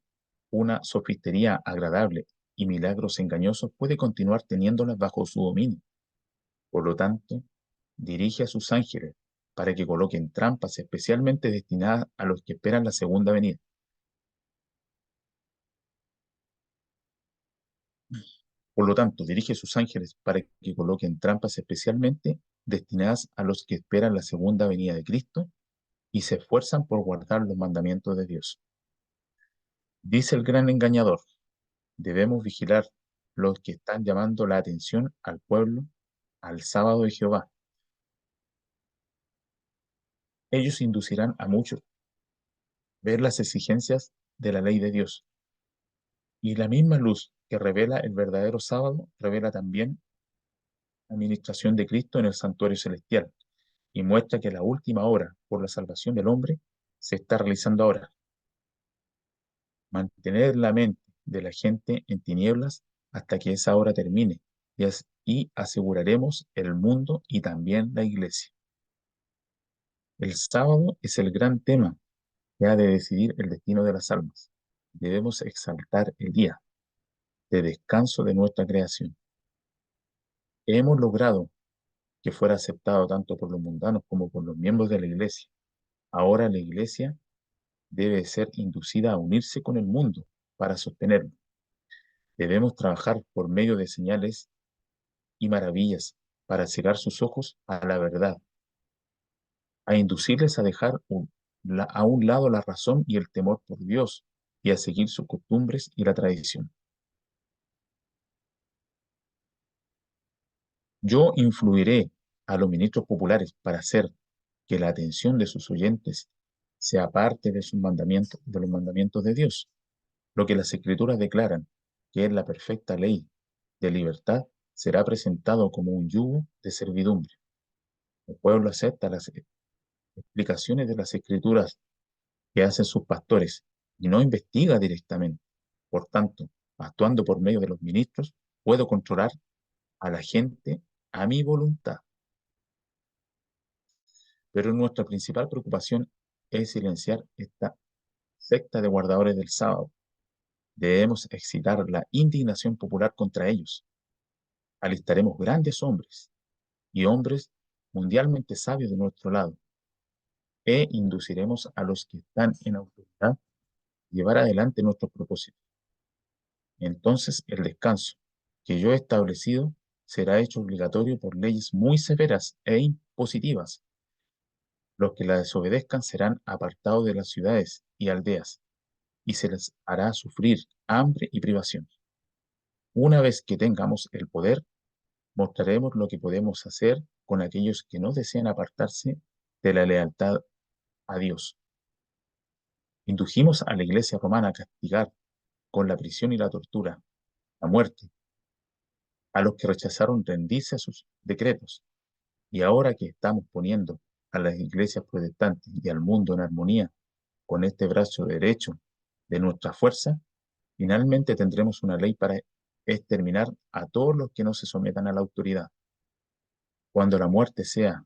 B: una sofistería agradable y milagros engañosos puede continuar teniéndolas bajo su dominio. Por lo tanto, dirige a sus ángeles para que coloquen trampas especialmente destinadas a los que esperan la segunda venida. Por lo tanto, dirige a sus ángeles para que coloquen trampas especialmente destinadas a los que esperan la segunda venida de Cristo y se esfuerzan por guardar los mandamientos de Dios. Dice el gran engañador, debemos vigilar los que están llamando la atención al pueblo al sábado de Jehová. Ellos inducirán a muchos a ver las exigencias de la ley de Dios. Y la misma luz que revela el verdadero sábado revela también la administración de Cristo en el santuario celestial y muestra que la última hora por la salvación del hombre se está realizando ahora. Mantener la mente de la gente en tinieblas hasta que esa hora termine y aseguraremos el mundo y también la iglesia. El sábado es el gran tema que ha de decidir el destino de las almas. Debemos exaltar el día de descanso de nuestra creación. Hemos logrado que fuera aceptado tanto por los mundanos como por los miembros de la iglesia. Ahora la iglesia debe ser inducida a unirse con el mundo para sostenerlo. Debemos trabajar por medio de señales y maravillas para cegar sus ojos a la verdad, a inducirles a dejar a un lado la razón y el temor por Dios y a seguir sus costumbres y la tradición. Yo influiré a los ministros populares para hacer que la atención de sus oyentes sea parte de sus mandamientos, de los mandamientos de Dios. Lo que las Escrituras declaran que es la perfecta ley de libertad será presentado como un yugo de servidumbre. El pueblo acepta las explicaciones de las Escrituras que hacen sus pastores y no investiga directamente. Por tanto, actuando por medio de los ministros, puedo controlar a la gente a mi voluntad. Pero nuestra principal preocupación es silenciar esta secta de guardadores del sábado. Debemos excitar la indignación popular contra ellos. Alistaremos grandes hombres y hombres mundialmente sabios de nuestro lado e induciremos a los que están en autoridad a llevar adelante nuestros propósitos. Entonces el descanso que yo he establecido será hecho obligatorio por leyes muy severas e impositivas. Los que la desobedezcan serán apartados de las ciudades y aldeas y se les hará sufrir hambre y privación. Una vez que tengamos el poder, mostraremos lo que podemos hacer con aquellos que no desean apartarse de la lealtad a Dios. Indujimos a la Iglesia romana a castigar con la prisión y la tortura, la muerte, a los que rechazaron rendirse a sus decretos. Y ahora que estamos poniendo a las iglesias protestantes y al mundo en armonía con este brazo derecho de nuestra fuerza, finalmente tendremos una ley para exterminar a todos los que no se sometan a la autoridad. Cuando la muerte sea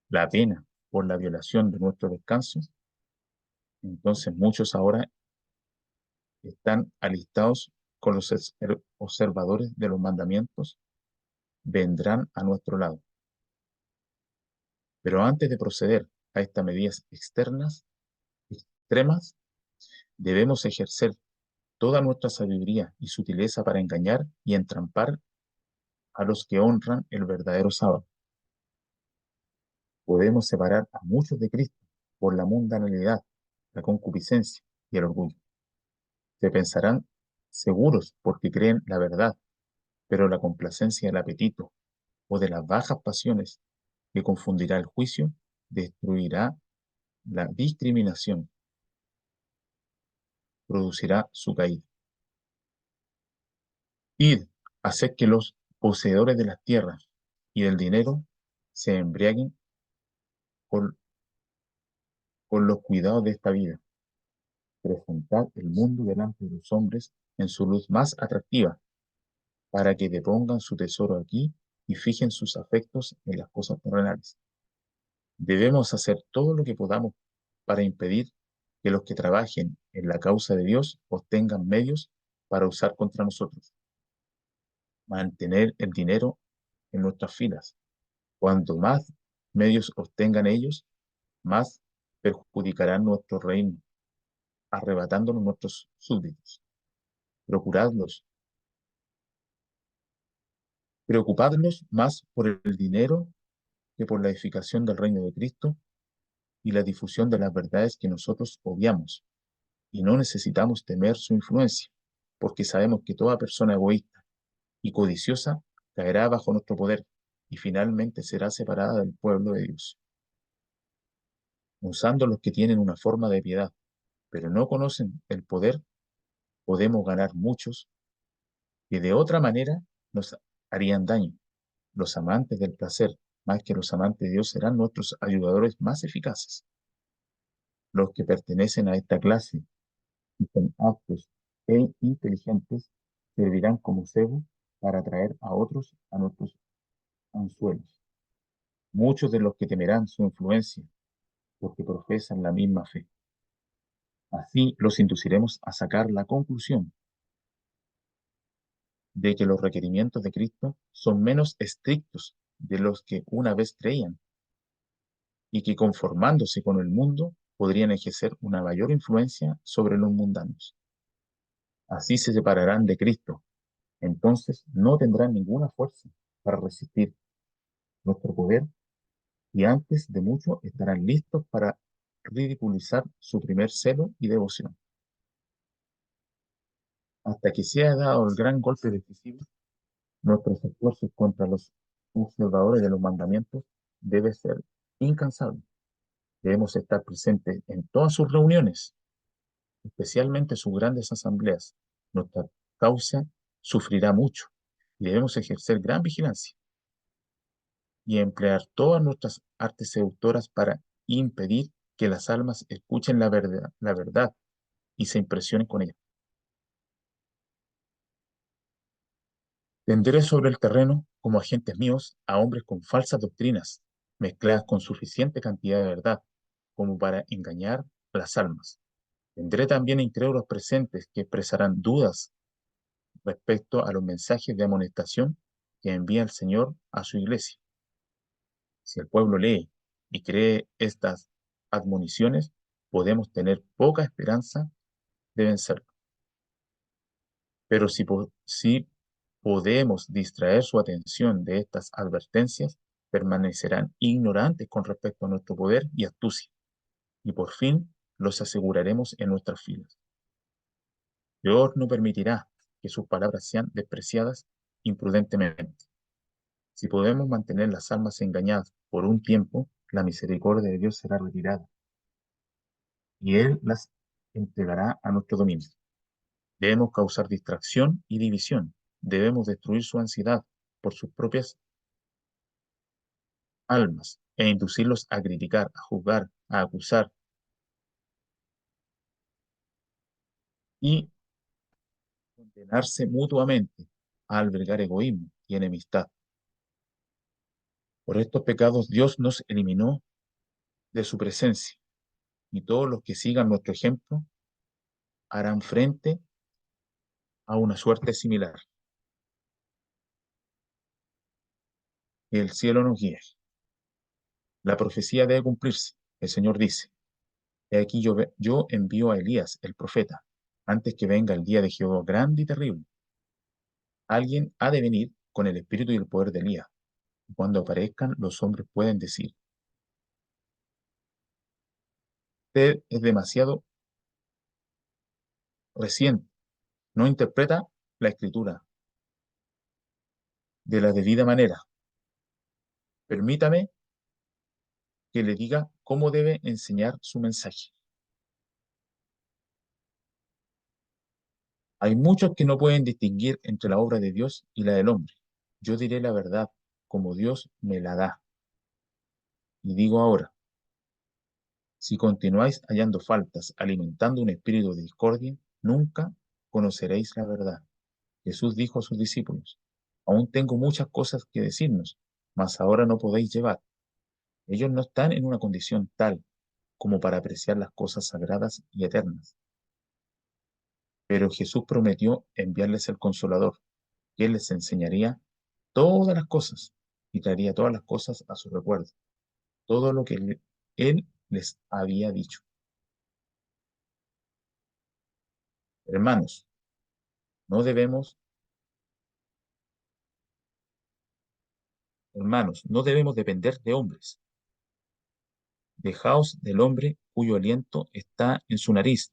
B: la pena por la violación de nuestro descanso, entonces muchos ahora están alistados con los observadores de los mandamientos, vendrán a nuestro lado. Pero antes de proceder a estas medidas externas, extremas, debemos ejercer toda nuestra sabiduría y sutileza para engañar y entrampar a los que honran el verdadero sábado. Podemos separar a muchos de Cristo por la mundanalidad, la concupiscencia y el orgullo. Se pensarán seguros porque creen la verdad, pero la complacencia del apetito o de las bajas pasiones que confundirá el juicio, destruirá la discriminación, producirá su caída. Id, haced que los poseedores de las tierras y del dinero se embriaguen con, con los cuidados de esta vida. Presentad el mundo delante de los hombres en su luz más atractiva, para que depongan su tesoro aquí y fijen sus afectos en las cosas terrenales. Debemos hacer todo lo que podamos para impedir que los que trabajen en la causa de Dios obtengan medios para usar contra nosotros. Mantener el dinero en nuestras filas. Cuanto más medios obtengan ellos, más perjudicarán nuestro reino, arrebatándonos nuestros súbditos. Procuradlos. Preocupadlos más por el dinero que por la edificación del reino de Cristo y la difusión de las verdades que nosotros obviamos. Y no necesitamos temer su influencia, porque sabemos que toda persona egoísta y codiciosa caerá bajo nuestro poder y finalmente será separada del pueblo de Dios. Usando los que tienen una forma de piedad, pero no conocen el poder, podemos ganar muchos que de otra manera nos harían daño. Los amantes del placer, más que los amantes de Dios, serán nuestros ayudadores más eficaces. Los que pertenecen a esta clase y son aptos e inteligentes servirán como cebo para atraer a otros a nuestros anzuelos. Muchos de los que temerán su influencia, porque profesan la misma fe. Así los induciremos a sacar la conclusión de que los requerimientos de Cristo son menos estrictos de los que una vez creían, y que conformándose con el mundo podrían ejercer una mayor influencia sobre los mundanos. Así se separarán de Cristo, entonces no tendrán ninguna fuerza para resistir nuestro poder y antes de mucho estarán listos para ridiculizar su primer celo y devoción. Hasta que sea dado el gran golpe decisivo, nuestros esfuerzos contra los observadores de los mandamientos deben ser incansables. Debemos estar presentes en todas sus reuniones, especialmente sus grandes asambleas. Nuestra causa sufrirá mucho y debemos ejercer gran vigilancia y emplear todas nuestras artes seductoras para impedir que las almas escuchen la verdad y se impresionen con ella. Tendré sobre el terreno como agentes míos a hombres con falsas doctrinas, mezcladas con suficiente cantidad de verdad, como para engañar a las almas. Tendré también incrédulos presentes que expresarán dudas respecto a los mensajes de amonestación que envía el Señor a su iglesia. Si el pueblo lee y cree estas admoniciones, podemos tener poca esperanza de vencerlo. Pero si podemos distraer su atención de estas advertencias, permanecerán ignorantes con respecto a nuestro poder y astucia, y por fin los aseguraremos en nuestras filas. Dios no permitirá que sus palabras sean despreciadas imprudentemente. Si podemos mantener las almas engañadas por un tiempo, la misericordia de Dios será retirada, y Él las entregará a nuestro dominio. Debemos causar distracción y división. Debemos destruir su ansiedad por sus propias almas e inducirlos a criticar, a juzgar, a acusar y condenarse mutuamente, a albergar egoísmo y enemistad. Por estos pecados Dios nos eliminó de su presencia y todos los que sigan nuestro ejemplo harán frente a una suerte similar. Que el cielo nos guíe. La profecía debe cumplirse. El Señor dice: He aquí yo envío a Elías, el profeta, antes que venga el día de Jehová grande y terrible. Alguien ha de venir con el espíritu y el poder de Elías. Y cuando aparezcan, los hombres pueden decir: Usted es demasiado reciente, no interpreta la escritura. de la debida manera. Permítame que le diga cómo debe enseñar su mensaje. Hay muchos que no pueden distinguir entre la obra de Dios y la del hombre. Yo diré la verdad como Dios me la da. Y digo ahora, si continuáis hallando faltas, alimentando un espíritu de discordia, nunca conoceréis la verdad. Jesús dijo a sus discípulos, aún tengo muchas cosas que decirnos, mas ahora no podéis llevar. Ellos no están en una condición tal como para apreciar las cosas sagradas y eternas. Pero Jesús prometió enviarles el Consolador, que Él les enseñaría todas las cosas y traería todas las cosas a su recuerdo, todo lo que Él les había dicho. Hermanos, no debemos, hermanos, no debemos depender de hombres. Dejaos del hombre cuyo aliento está en su nariz,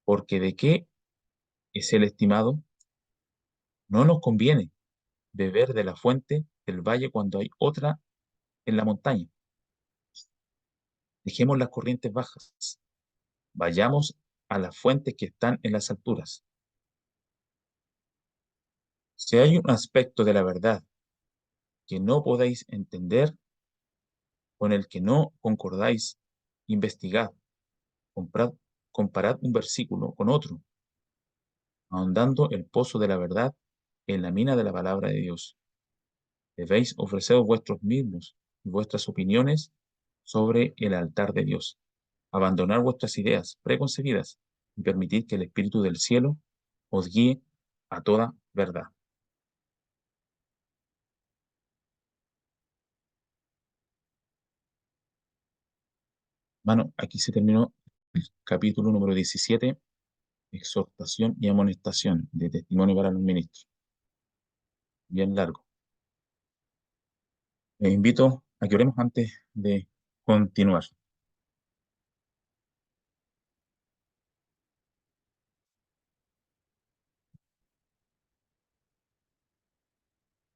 B: porque ¿de qué es el estimado? No nos conviene beber de la fuente del valle cuando hay otra en la montaña. Dejemos las corrientes bajas, vayamos a las fuentes que están en las alturas. Si hay un aspecto de la verdad que no podéis entender, con el que no concordáis, investigad, comprad, comparad un versículo con otro, ahondando el pozo de la verdad en la mina de la palabra de Dios. Debéis ofreceros vuestros mismos y vuestras opiniones sobre el altar de Dios. Abandonar vuestras ideas preconcebidas y permitir que el Espíritu del cielo os guíe a toda verdad. Mano, aquí se terminó el capítulo número 17, exhortación y amonestación de testimonio para los ministros. Bien largo. Les invito a que oremos antes de continuar.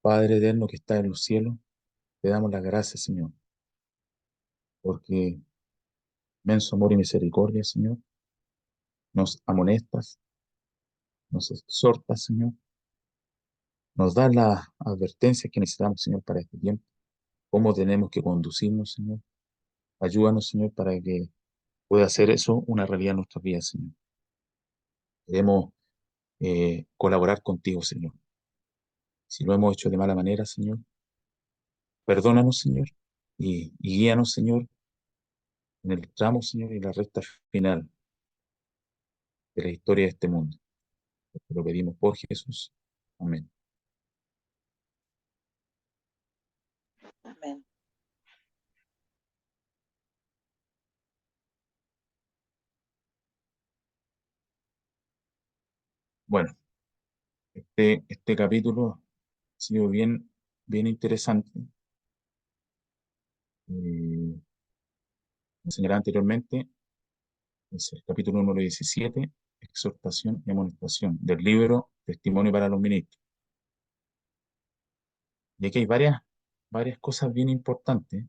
B: Padre eterno que está en los cielos, te damos las gracias, Señor, porque inmenso amor y misericordia, Señor, nos amonestas, nos exhortas, Señor, nos das las advertencias que necesitamos, Señor, para este tiempo, cómo tenemos que conducirnos, Señor. Ayúdanos, Señor, para que pueda hacer eso una realidad en nuestras vidas, Señor. Queremos colaborar contigo, Señor. Si lo hemos hecho de mala manera, Señor, perdónanos, Señor, y guíanos, Señor, en el tramo, Señor, y la recta final de la historia de este mundo. Te lo pedimos por Jesús. Amén.
E: Amén.
B: Bueno, este capítulo ha sido bien interesante. Enseñará anteriormente, es el capítulo número 17, exhortación y amonestación, del libro Testimonio para los Ministros. Y aquí hay varias cosas bien importantes.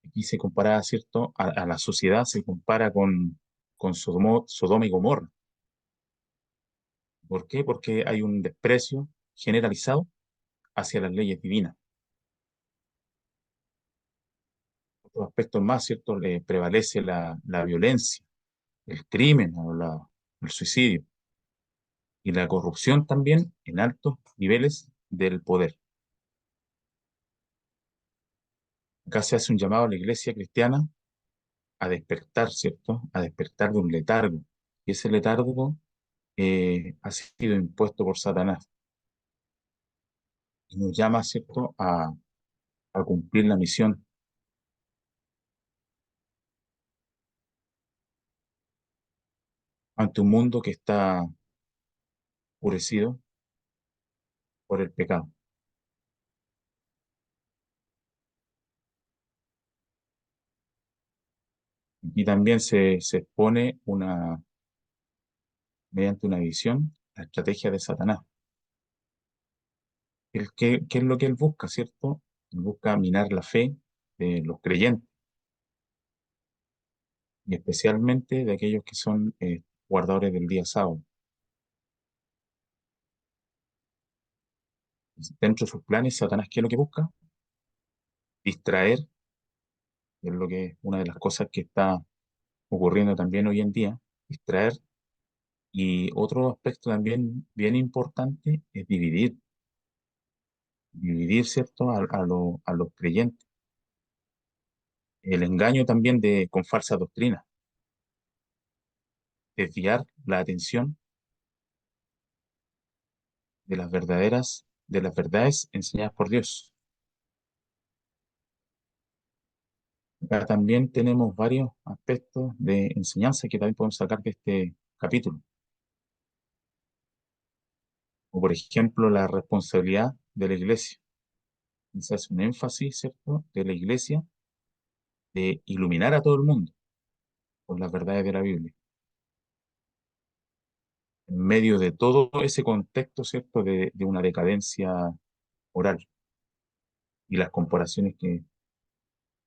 B: Aquí se compara, ¿cierto? A la sociedad se compara con Sodoma y Gomorra. ¿Por qué? Porque hay un desprecio generalizado hacia las leyes divinas. Otros aspectos más, ¿cierto? Le prevalece la violencia, el crimen o el suicidio y la corrupción también en altos niveles del poder. Acá se hace un llamado a la iglesia cristiana a despertar, ¿cierto? A despertar de un letargo. Y ese letargo ha sido impuesto por Satanás y nos llama, ¿cierto?, a cumplir la misión ante un mundo que está oscurecido por el pecado. Y también se expone mediante una visión la estrategia de Satanás. ¿Qué es lo que él busca, cierto? Él busca minar la fe de los creyentes y especialmente de aquellos que son guardadores del día sábado. Dentro de sus planes, Satanás, ¿qué es lo que busca? Distraer, que es lo que es una de las cosas que está ocurriendo también hoy en día, distraer. Y otro aspecto también bien importante es dividir, ¿cierto? A los creyentes. El engaño también con falsa doctrina, desviar la atención de las verdades enseñadas por Dios. Acá también tenemos varios aspectos de enseñanza que también podemos sacar de este capítulo. O por ejemplo, la responsabilidad de la iglesia. Se hace un énfasis, ¿cierto?, de la iglesia de iluminar a todo el mundo con las verdades de la Biblia. En medio de todo ese contexto, ¿cierto?, de una decadencia oral y las comparaciones que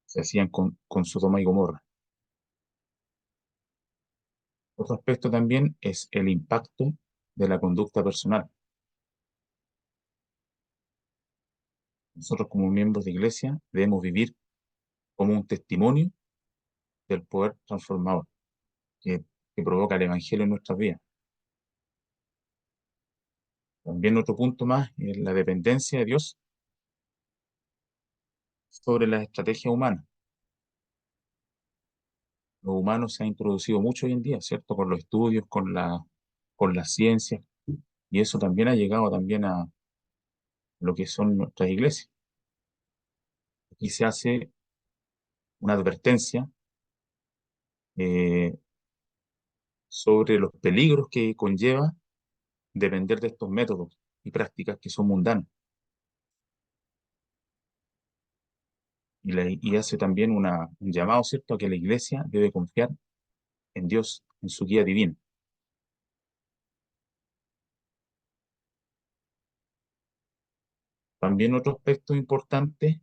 B: se hacían con Sodoma y Gomorra. Otro aspecto también es el impacto de la conducta personal. Nosotros como miembros de iglesia debemos vivir como un testimonio del poder transformador que, que provoca el Evangelio en nuestras vidas. También otro punto más es la dependencia de Dios sobre las estrategias humanas. Lo humano se ha introducido mucho hoy en día, ¿cierto? Con los estudios, con las ciencias, y eso también ha llegado también a lo que son nuestras iglesias. Aquí se hace una advertencia eh, sobre los peligros que conlleva depender de estos métodos y prácticas que son mundanas. Y hace también un llamado, ¿cierto?, a que la iglesia debe confiar en Dios, en su guía divina. También otro aspecto importante,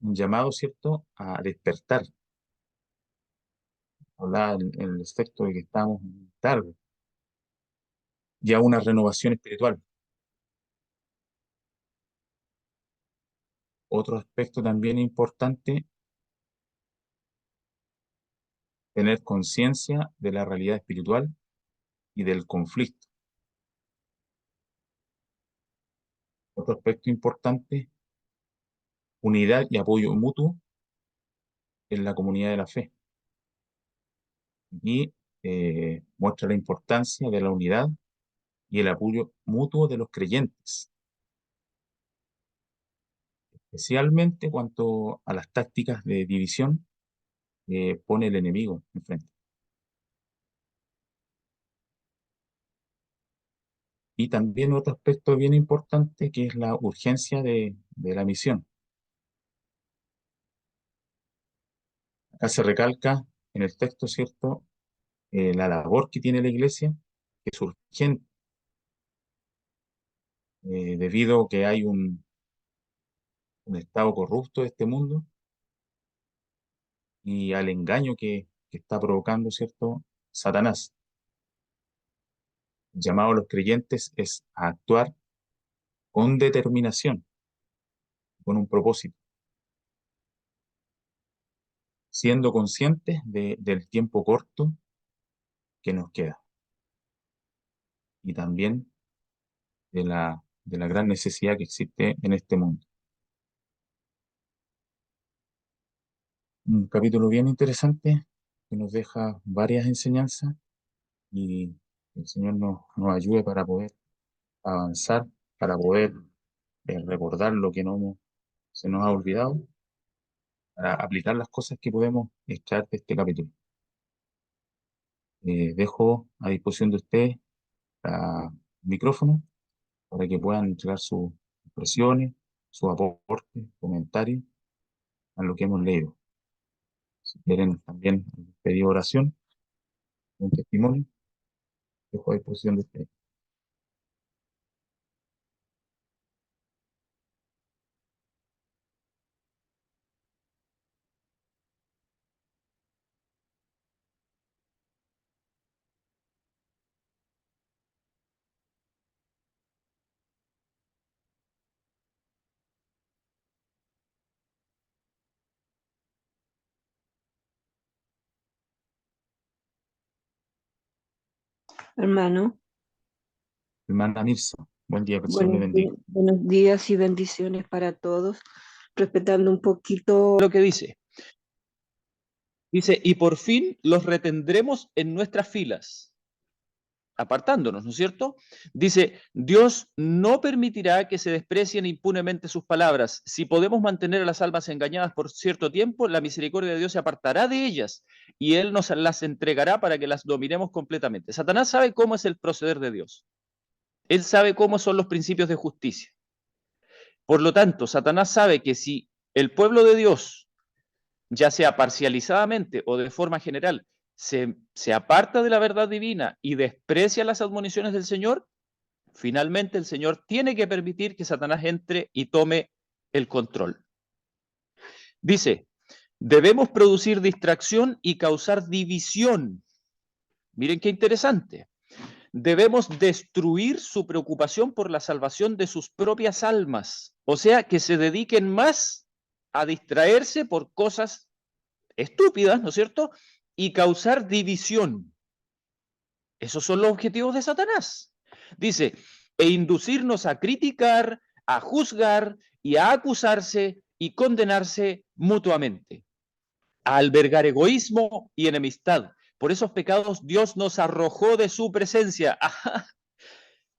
B: un llamado, ¿cierto?, a despertar. Hablaba en el efecto de que estamos tarde, ya una renovación espiritual. Otro aspecto también importante, tener conciencia de la realidad espiritual y del conflicto. Otro aspecto importante, unidad y apoyo mutuo en la comunidad de la fe. Y muestra la importancia de la unidad y el apoyo mutuo de los creyentes, especialmente cuanto a las tácticas de división que pone el enemigo enfrente. Y también otro aspecto bien importante que es la urgencia de la misión. Acá se recalca en el texto, ¿cierto?, la labor que tiene la iglesia, que es urgente, debido a que hay un estado corrupto de este mundo y al engaño que está provocando, ¿cierto?, Satanás. El llamado a los creyentes es a actuar con determinación, con un propósito, siendo conscientes del tiempo corto que nos queda y también de la gran necesidad que existe en este mundo. Un capítulo bien interesante que nos deja varias enseñanzas y el Señor nos ayude para poder avanzar, para poder recordar lo que no se nos ha olvidado, para aplicar las cosas que podemos extraer de este capítulo. Dejo a disposición de ustedes el micrófono para que puedan entregar sus impresiones, sus aportes, comentarios a lo que hemos leído. Si quieren también pedir oración, un testimonio, dejo a disposición de ustedes.
A: hermano.
B: Hermana Mirza, buen día, que el Señor le bendiga.
A: Buenos días y bendiciones para todos. Respetando un poquito
G: Lo que dice, y por fin los retendremos en nuestras filas, apartándonos, ¿no es cierto? Dice, Dios no permitirá que se desprecien impunemente sus palabras. Si podemos mantener a las almas engañadas por cierto tiempo, la misericordia de Dios se apartará de ellas y Él nos las entregará para que las dominemos completamente. Satanás sabe cómo es el proceder de Dios. Él sabe cómo son los principios de justicia. Por lo tanto, Satanás sabe que si el pueblo de Dios, ya sea parcializadamente o de forma general, se aparta de la verdad divina y desprecia las admoniciones del Señor, finalmente el Señor tiene que permitir que Satanás entre y tome el control. Dice, debemos producir distracción y causar división. Miren qué interesante. Debemos destruir su preocupación por la salvación de sus propias almas. O sea, que se dediquen más a distraerse por cosas estúpidas, ¿no es cierto? Y causar división. Esos son los objetivos de Satanás. Dice, e inducirnos a criticar, a juzgar y a acusarse y condenarse mutuamente. A albergar egoísmo y enemistad. Por esos pecados Dios nos arrojó de su presencia.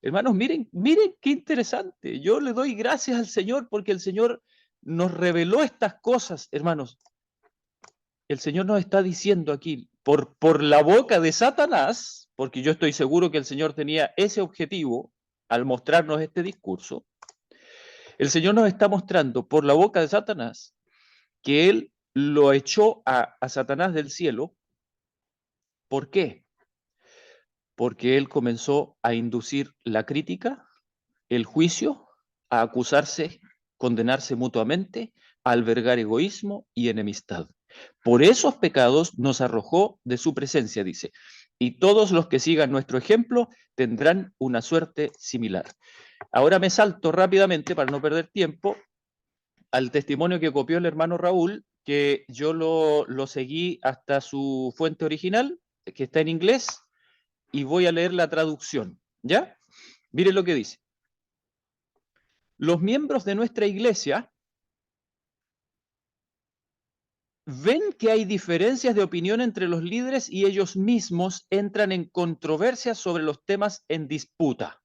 G: Hermanos, miren qué interesante. Yo le doy gracias al Señor porque el Señor nos reveló estas cosas, hermanos. El Señor nos está diciendo aquí, por la boca de Satanás, porque yo estoy seguro que el Señor tenía ese objetivo al mostrarnos este discurso, el Señor nos está mostrando por la boca de Satanás que Él lo echó a Satanás del cielo. ¿Por qué? Porque Él comenzó a inducir la crítica, el juicio, a acusarse, condenarse mutuamente, a albergar egoísmo y enemistad. Por esos pecados nos arrojó de su presencia, dice, y todos los que sigan nuestro ejemplo tendrán una suerte similar. Ahora me salto rápidamente, para no perder tiempo, al testimonio que copió el hermano Raúl, que yo lo seguí hasta su fuente original, que está en inglés, y voy a leer la traducción, ¿ya? Miren lo que dice. Los miembros de nuestra iglesia ven que hay diferencias de opinión entre los líderes y ellos mismos entran en controversias sobre los temas en disputa.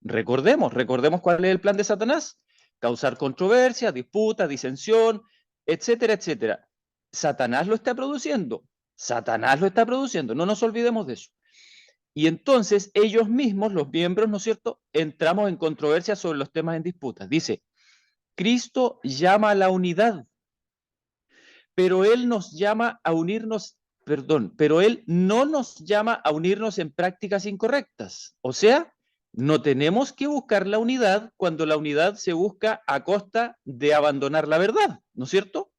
G: Recordemos cuál es el plan de Satanás. Causar controversia, disputa, disensión, etcétera, etcétera. Satanás lo está produciendo. No nos olvidemos de eso. Y entonces ellos mismos, los miembros, ¿no es cierto?, entramos en controversia sobre los temas en disputa. Dice, Cristo llama a la unidad, pero Él nos llama a unirnos, pero Él no nos llama a unirnos en prácticas incorrectas. O sea, no tenemos que buscar la unidad cuando la unidad se busca a costa de abandonar la verdad, ¿no es cierto?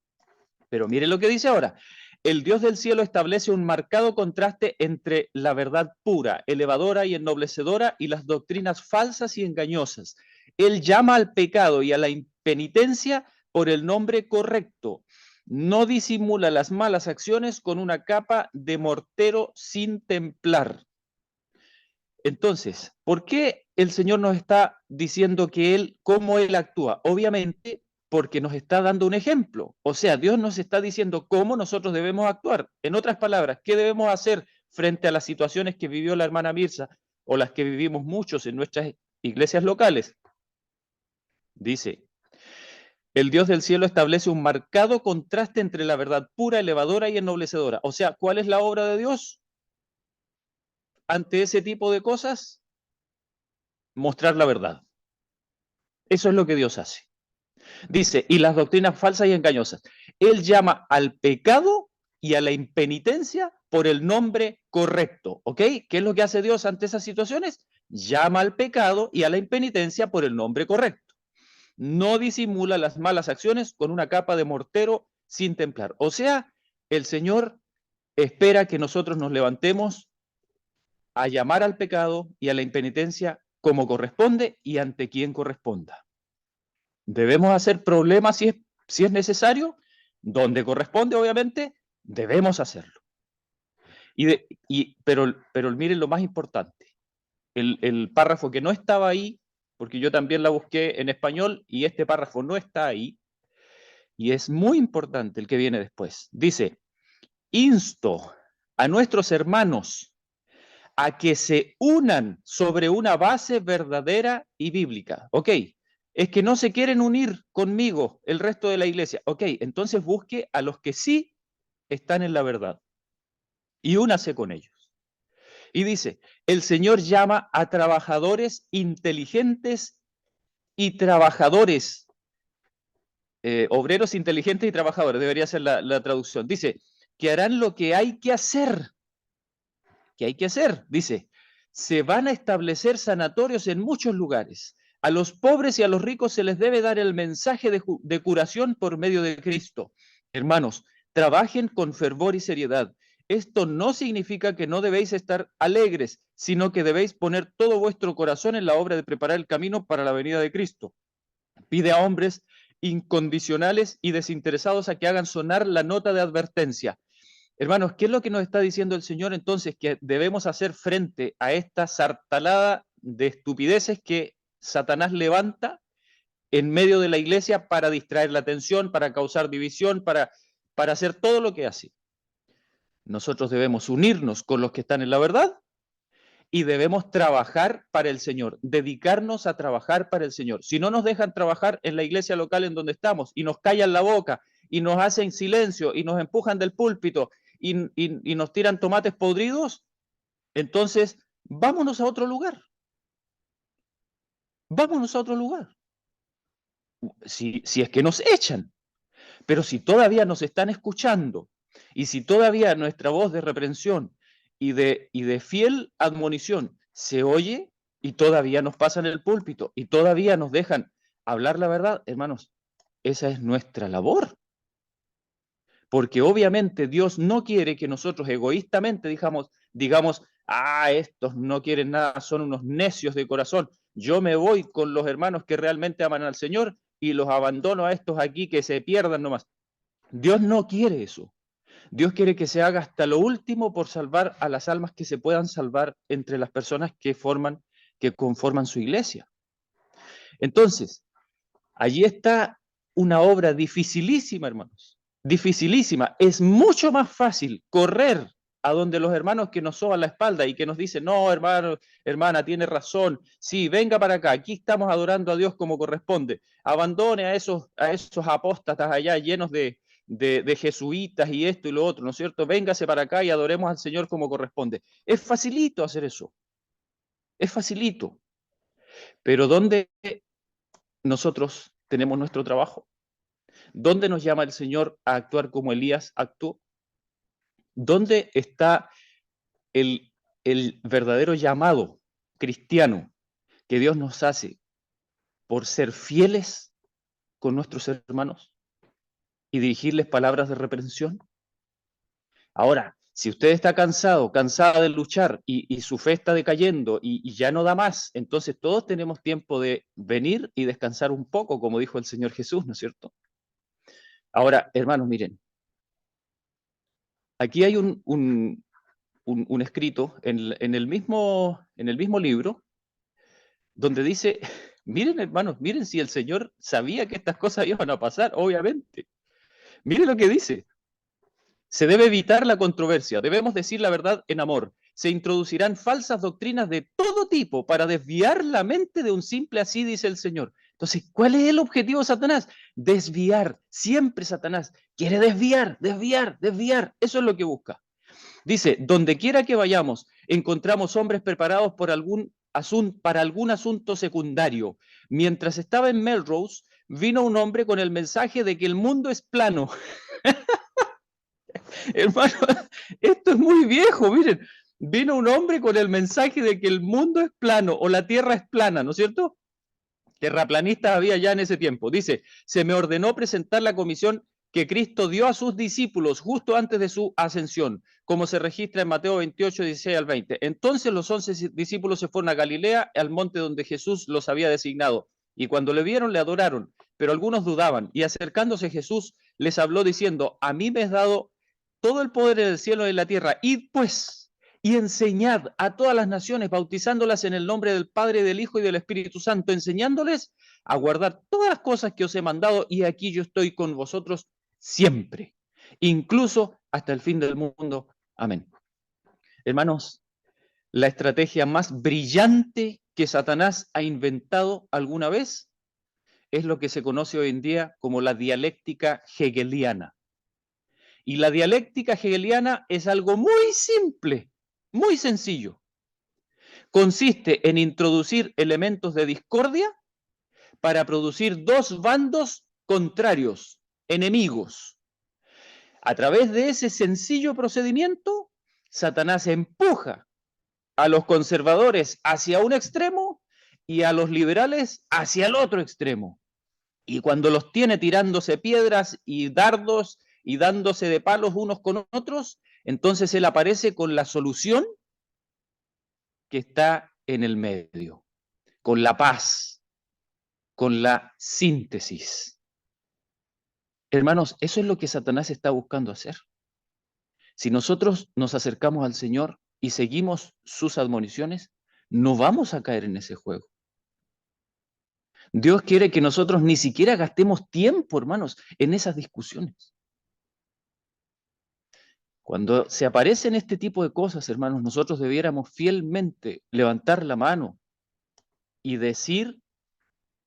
G: Pero mire lo que dice ahora. El Dios del cielo establece un marcado contraste entre la verdad pura, elevadora y ennoblecedora y las doctrinas falsas y engañosas. Él llama al pecado y a la impenitencia por el nombre correcto. No disimula las malas acciones con una capa de mortero sin templar. Entonces, ¿por qué el Señor nos está diciendo cómo Él actúa? Obviamente, porque nos está dando un ejemplo. O sea, Dios nos está diciendo cómo nosotros debemos actuar. En otras palabras, ¿qué debemos hacer frente a las situaciones que vivió la hermana Mirza o las que vivimos muchos en nuestras iglesias locales? Dice, el Dios del cielo establece un marcado contraste entre la verdad pura, elevadora y ennoblecedora. O sea, ¿cuál es la obra de Dios ante ese tipo de cosas? Mostrar la verdad. Eso es lo que Dios hace. Dice, y las doctrinas falsas y engañosas. Él llama al pecado y a la impenitencia por el nombre correcto, ¿ok? ¿Qué es lo que hace Dios ante esas situaciones? Llama al pecado y a la impenitencia por el nombre correcto. No disimula las malas acciones con una capa de mortero sin templar. O sea, el Señor espera que nosotros nos levantemos a llamar al pecado y a la impenitencia como corresponde y ante quien corresponda. Debemos hacer problemas si es necesario, donde corresponde, obviamente, debemos hacerlo. Pero miren lo más importante, el párrafo que no estaba ahí, porque yo también la busqué en español y este párrafo no está ahí, y es muy importante el que viene después. Dice, insto a nuestros hermanos a que se unan sobre una base verdadera y bíblica. Ok, es que no se quieren unir conmigo el resto de la iglesia. Ok, entonces busque a los que sí están en la verdad y únase con ellos. Y dice, el Señor llama a trabajadores inteligentes y trabajadores, obreros inteligentes y trabajadores, debería ser la traducción. Dice, que harán lo que hay que hacer. ¿Qué hay que hacer? Dice, se van a establecer sanatorios en muchos lugares. A los pobres y a los ricos se les debe dar el mensaje de curación por medio de Cristo. Hermanos, trabajen con fervor y seriedad. Esto no significa que no debéis estar alegres, sino que debéis poner todo vuestro corazón en la obra de preparar el camino para la venida de Cristo. Pide a hombres incondicionales y desinteresados a que hagan sonar la nota de advertencia. Hermanos, ¿qué es lo que nos está diciendo el Señor entonces? Que debemos hacer frente a esta sartalada de estupideces que Satanás levanta en medio de la iglesia para distraer la atención, para causar división, para hacer todo lo que hace. Nosotros debemos unirnos con los que están en la verdad y debemos trabajar para el Señor, dedicarnos a trabajar para el Señor. Si no nos dejan trabajar en la iglesia local en donde estamos y nos callan la boca y nos hacen silencio y nos empujan del púlpito y nos tiran tomates podridos, entonces vámonos a otro lugar. Vámonos a otro lugar. Si es que nos echan. Pero si todavía nos están escuchando y si todavía nuestra voz de reprensión y de fiel admonición se oye y todavía nos pasan el púlpito y todavía nos dejan hablar la verdad, hermanos, esa es nuestra labor. Porque obviamente Dios no quiere que nosotros egoístamente digamos, estos no quieren nada, son unos necios de corazón. Yo me voy con los hermanos que realmente aman al Señor y los abandono a estos aquí que se pierdan nomás. Dios no quiere eso. Dios quiere que se haga hasta lo último por salvar a las almas que se puedan salvar entre las personas que conforman su iglesia. Entonces, allí está una obra dificilísima, hermanos. Dificilísima. Es mucho más fácil correr a donde los hermanos que nos soban la espalda y que nos dicen, no, hermano, hermana, tiene razón, sí, venga para acá, aquí estamos adorando a Dios como corresponde. Abandone a esos apóstatas allá llenos de jesuitas y esto y lo otro, ¿no es cierto? Véngase para acá y adoremos al Señor como corresponde. Es facilito hacer eso. Es facilito. Pero ¿dónde nosotros tenemos nuestro trabajo? ¿Dónde nos llama el Señor a actuar como Elías actuó? ¿Dónde está el verdadero llamado cristiano que Dios nos hace por ser fieles con nuestros hermanos y dirigirles palabras de reprensión? Ahora, si usted está cansada de luchar y su fe está decayendo y ya no da más, entonces todos tenemos tiempo de venir y descansar un poco, como dijo el Señor Jesús, ¿no es cierto? Ahora, hermanos, miren, aquí hay un escrito en el mismo libro donde dice, miren, hermanos, miren si el Señor sabía que estas cosas iban a pasar, obviamente. Miren lo que dice. Se debe evitar la controversia, debemos decir la verdad en amor. Se introducirán falsas doctrinas de todo tipo para desviar la mente de un simple así, dice el Señor. Entonces, ¿cuál es el objetivo de Satanás? Desviar. Siempre Satanás quiere desviar. Eso es lo que busca. Dice, donde quiera que vayamos, encontramos hombres preparados para algún asunto secundario. Mientras estaba en Melrose, vino un hombre con el mensaje de que el mundo es plano. Hermano, esto es muy viejo, miren. Vino un hombre con el mensaje de que el mundo es plano o la tierra es plana, ¿no es cierto? Terraplanistas había ya en ese tiempo. Dice, se me ordenó presentar la comisión que Cristo dio a sus discípulos justo antes de su ascensión, como se registra en Mateo 28, 16 al 20. Entonces los 11 discípulos se fueron a Galilea, al monte donde Jesús los había designado. Y cuando le vieron, le adoraron, pero algunos dudaban. Y acercándose Jesús, les habló diciendo, a mí me es dado todo el poder del cielo y de la tierra. Id pues y enseñad a todas las naciones, bautizándolas en el nombre del Padre, del Hijo y del Espíritu Santo, enseñándoles a guardar todas las cosas que os he mandado, y aquí yo estoy con vosotros siempre, incluso hasta el fin del mundo. Amén. Hermanos, la estrategia más brillante que Satanás ha inventado alguna vez es lo que se conoce hoy en día como la dialéctica hegeliana. Y la dialéctica hegeliana es algo muy simple, muy sencillo. Consiste en introducir elementos de discordia para producir dos bandos contrarios, enemigos. A través de ese sencillo procedimiento, Satanás empuja a los conservadores hacia un extremo y a los liberales hacia el otro extremo. Y cuando los tiene tirándose piedras y dardos y dándose de palos unos con otros, entonces él aparece con la solución que está en el medio, con la paz, con la síntesis. Hermanos, eso es lo que Satanás está buscando hacer. Si nosotros nos acercamos al Señor y seguimos sus admoniciones, no vamos a caer en ese juego. Dios quiere que nosotros ni siquiera gastemos tiempo, hermanos, en esas discusiones. Cuando se aparecen este tipo de cosas, hermanos, nosotros debiéramos fielmente levantar la mano y decir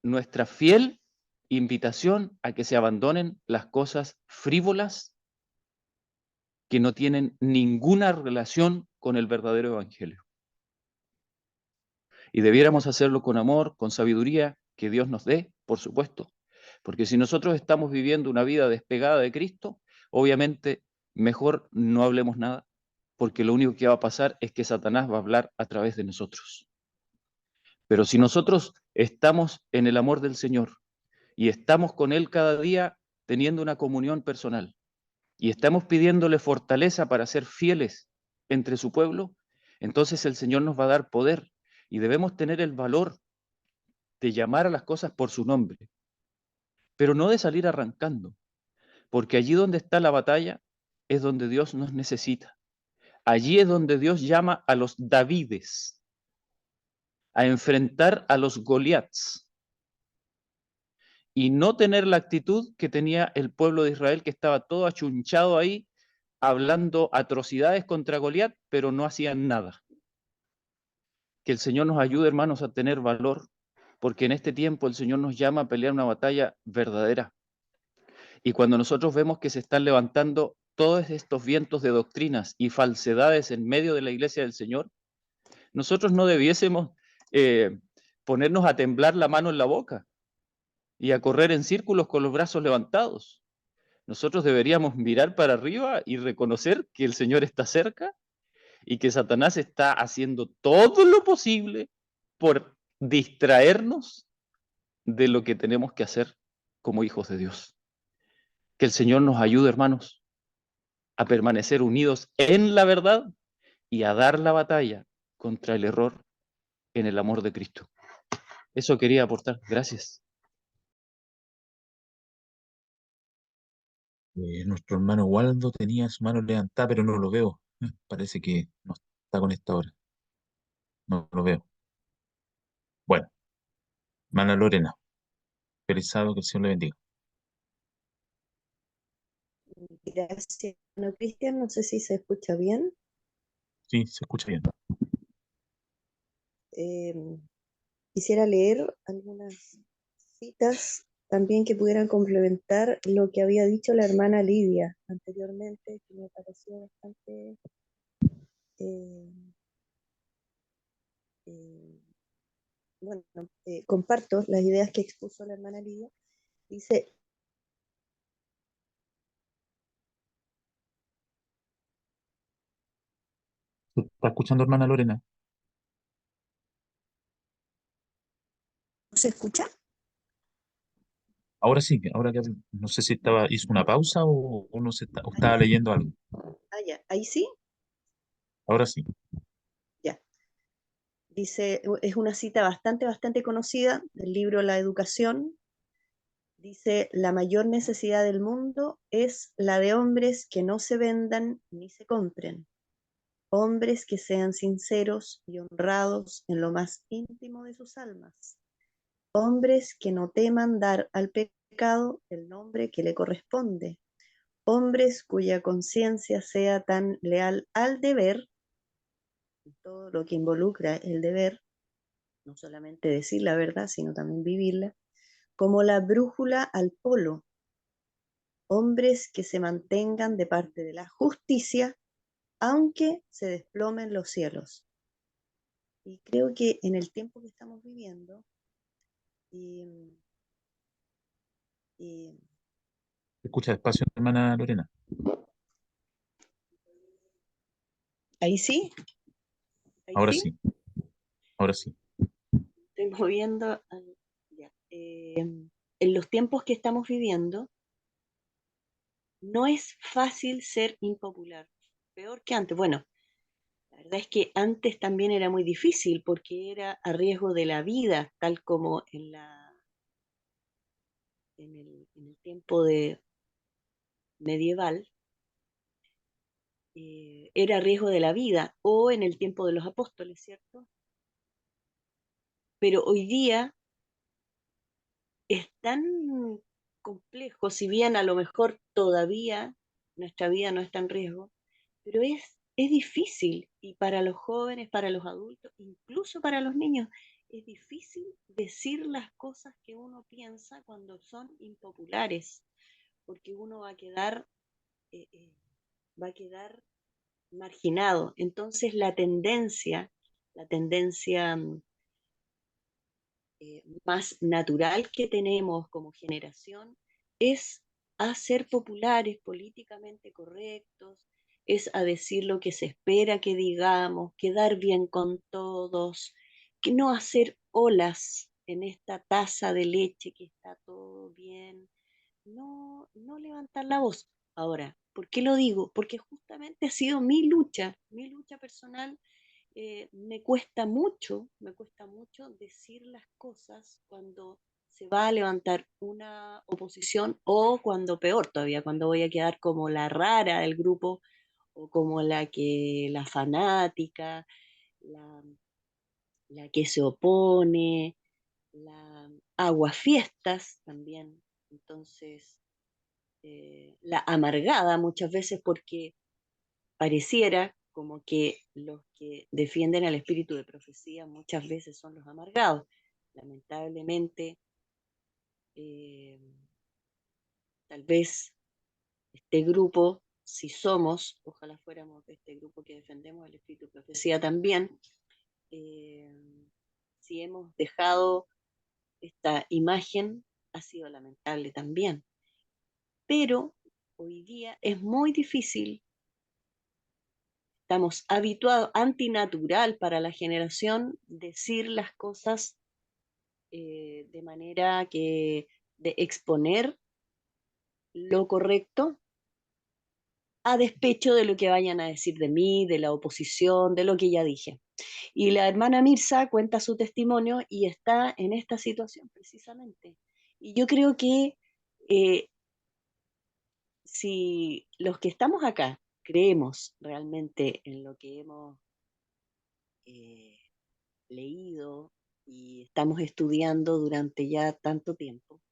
G: nuestra fiel invitación a que se abandonen las cosas frívolas que no tienen ninguna relación con el verdadero evangelio. Y debiéramos hacerlo con amor, con sabiduría, que Dios nos dé, por supuesto. Porque si nosotros estamos viviendo una vida despegada de Cristo, obviamente mejor no hablemos nada, porque lo único que va a pasar es que Satanás va a hablar a través de nosotros. Pero si nosotros estamos en el amor del Señor y estamos con Él cada día teniendo una comunión personal y estamos pidiéndole fortaleza para ser fieles entre su pueblo, entonces el Señor nos va a dar poder y debemos tener el valor de llamar a las cosas por su nombre, pero no de salir arrancando, porque allí donde está la batalla es donde Dios nos necesita. Allí es donde Dios llama a los Davides a enfrentar a los Goliats y no tener la actitud que tenía el pueblo de Israel, que estaba todo achunchado ahí, hablando atrocidades contra Goliat, pero no hacían nada. Que el Señor nos ayude, hermanos, a tener valor, porque en este tiempo el Señor nos llama a pelear una batalla verdadera. Y cuando nosotros vemos que se están levantando todos estos vientos de doctrinas y falsedades en medio de la iglesia del Señor, nosotros no debiésemos ponernos a temblar la mano en la boca y a correr en círculos con los brazos levantados. Nosotros deberíamos mirar para arriba y reconocer que el Señor está cerca y que Satanás está haciendo todo lo posible por distraernos de lo que tenemos que hacer como hijos de Dios. Que el Señor nos ayude, hermanos, a permanecer unidos en la verdad y a dar la batalla contra el error en el amor de Cristo. Eso quería aportar. Gracias.
B: Nuestro hermano Waldo tenía su mano levantada, pero no lo veo. Parece que no está con esta hora. No lo veo. Bueno, hermana Lorena, feliz sábado, que el Señor le bendiga.
A: Gracias. Bueno, Cristian, no sé si se escucha bien.
B: Sí, se escucha bien.
A: Quisiera leer algunas citas también que pudieran complementar lo que había dicho la hermana Lidia anteriormente, que me pareció bastante bueno, comparto las ideas que expuso la hermana Lidia. Dice,
B: ¿Se está escuchando, hermana Lorena?
A: ¿no se escucha?
B: Ahora sí, ahora que no sé si hizo una pausa o no o estaba leyendo algo.
A: Ah, ya, ahí sí,
B: Ahora sí.
A: ya. Dice, es una cita bastante conocida del libro La Educación, Dice, la mayor necesidad del mundo es la de hombres que no se vendan ni se compren, hombres que sean sinceros y honrados en lo más íntimo de sus almas, hombres que no teman dar al pecado el nombre que le corresponde, hombres cuya conciencia sea tan leal al deber, todo lo que involucra el deber, no solamente decir la verdad, sino también vivirla, como la brújula al polo, hombres que se mantengan de parte de la justicia, aunque se desplomen los cielos. Y creo que en el tiempo que estamos viviendo, y, y
B: Escucha despacio, hermana Lorena.
A: ahí sí, ahí
B: Ahora
A: sí,
B: sí, ahora sí.
A: estoy moviendo. Ya. En los tiempos que estamos viviendo, no es fácil ser impopular, peor que antes. Bueno, la verdad es que antes también era muy difícil porque era a riesgo de la vida, tal como en el tiempo medieval, era a riesgo de la vida, o en el tiempo de los apóstoles, ¿cierto? Pero hoy día es tan complejo, si bien a lo mejor todavía nuestra vida no está en riesgo, pero es difícil, y para los jóvenes, para los adultos, incluso para los niños, es difícil decir las cosas que uno piensa cuando son impopulares, porque uno eh, eh, va a quedar marginado. Entonces la tendencia más natural que tenemos como generación es a ser populares, políticamente correctos, es a decir lo que se espera que digamos, quedar bien con todos, que no hacer olas en esta taza de leche que está todo bien, no levantar la voz. Ahora, ¿por qué lo digo? Porque justamente ha sido mi lucha personal. Me cuesta mucho decir las cosas cuando se va a levantar una oposición, o cuando, peor todavía, cuando voy a quedar como la rara del grupo, o como la fanática, la, la que se opone, la aguafiestas también. Entonces, la amargada muchas veces, porque pareciera como que los que defienden al espíritu de profecía muchas veces son los amargados. Lamentablemente, eh, tal vez este grupo, si somos, ojalá fuéramos de este grupo que defendemos el espíritu de profecía también, eh, si hemos dejado esta imagen, ha sido lamentable también. Pero hoy día es muy difícil. Estamos habituados, antinatural para la generación, decir las cosas de manera de exponer lo correcto, a despecho de lo que vayan a decir de mí, de la oposición, de lo que ya dije. Y la hermana Mirza cuenta su testimonio y está en esta situación precisamente. Y yo creo que eh, si los que estamos acá creemos realmente en lo que hemos eh, leído y estamos estudiando durante ya tanto tiempo,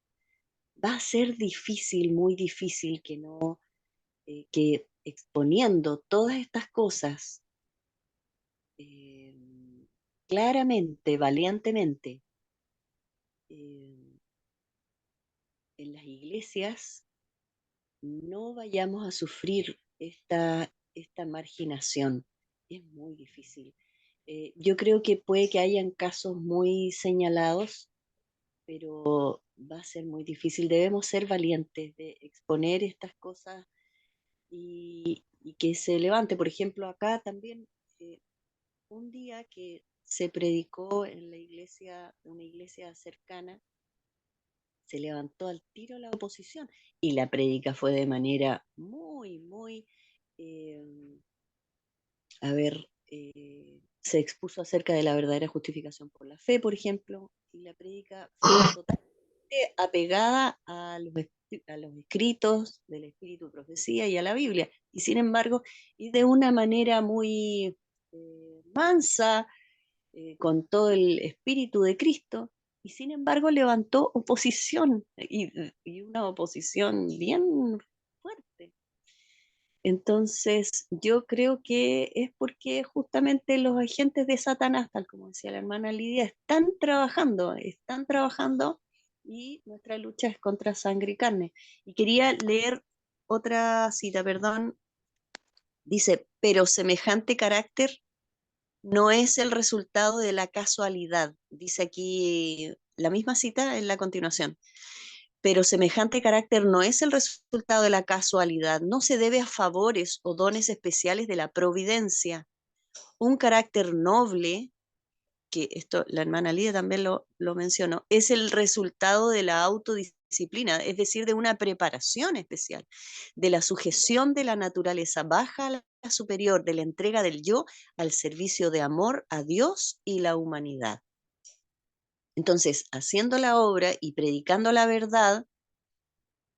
A: va a ser difícil, muy difícil que exponiendo todas estas cosas eh, claramente, valientemente, eh, en las iglesias no vayamos a sufrir esta marginación. Es muy difícil. Yo creo que puede que hayan casos muy señalados, pero va a ser muy difícil. Debemos ser valientes de exponer estas cosas y que se levante. Por ejemplo, acá también, un día que se predicó en la iglesia, una iglesia cercana, se levantó al tiro la oposición, y la prédica fue de manera muy, muy, eh, a ver, se expuso acerca de la verdadera justificación por la fe, por ejemplo, y la prédica fue total. apegada a los escritos del Espíritu de Profecía y a la Biblia, y sin embargo, y de una manera muy mansa, con todo el Espíritu de Cristo, y sin embargo levantó oposición, y una oposición bien fuerte. Entonces, yo creo que es porque justamente los agentes de Satanás, tal como decía la hermana Lidia, están trabajando y nuestra lucha es contra sangre y carne. Y quería leer otra cita, perdón. Dice, pero semejante carácter no es el resultado de la casualidad. Dice aquí la misma cita en la continuación. Pero semejante carácter no es el resultado de la casualidad, no se debe a favores o dones especiales de la providencia. Un carácter noble, que esto la hermana Lidia también lo mencionó, es el resultado de la autodisciplina, es decir, de una preparación especial, de la sujeción de la naturaleza baja a la superior, de la entrega del yo al servicio de amor a Dios y la humanidad. Entonces, haciendo la obra y predicando la verdad,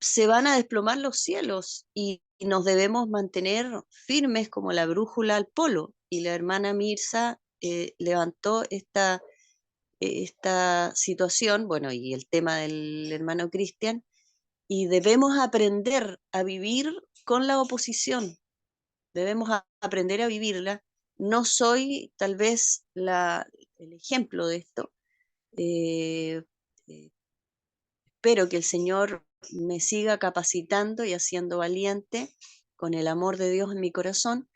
A: se van a desplomar los cielos y nos debemos mantener firmes como la brújula al polo. Y la hermana Mirza levantó esta situación, bueno, y el tema del hermano Cristian, y debemos aprender a vivir con la oposición, debemos aprender a vivirla. No soy tal vez el ejemplo de esto. Eh, eh, Espero que el Señor me siga capacitando y haciendo valiente con el amor de Dios en mi corazón.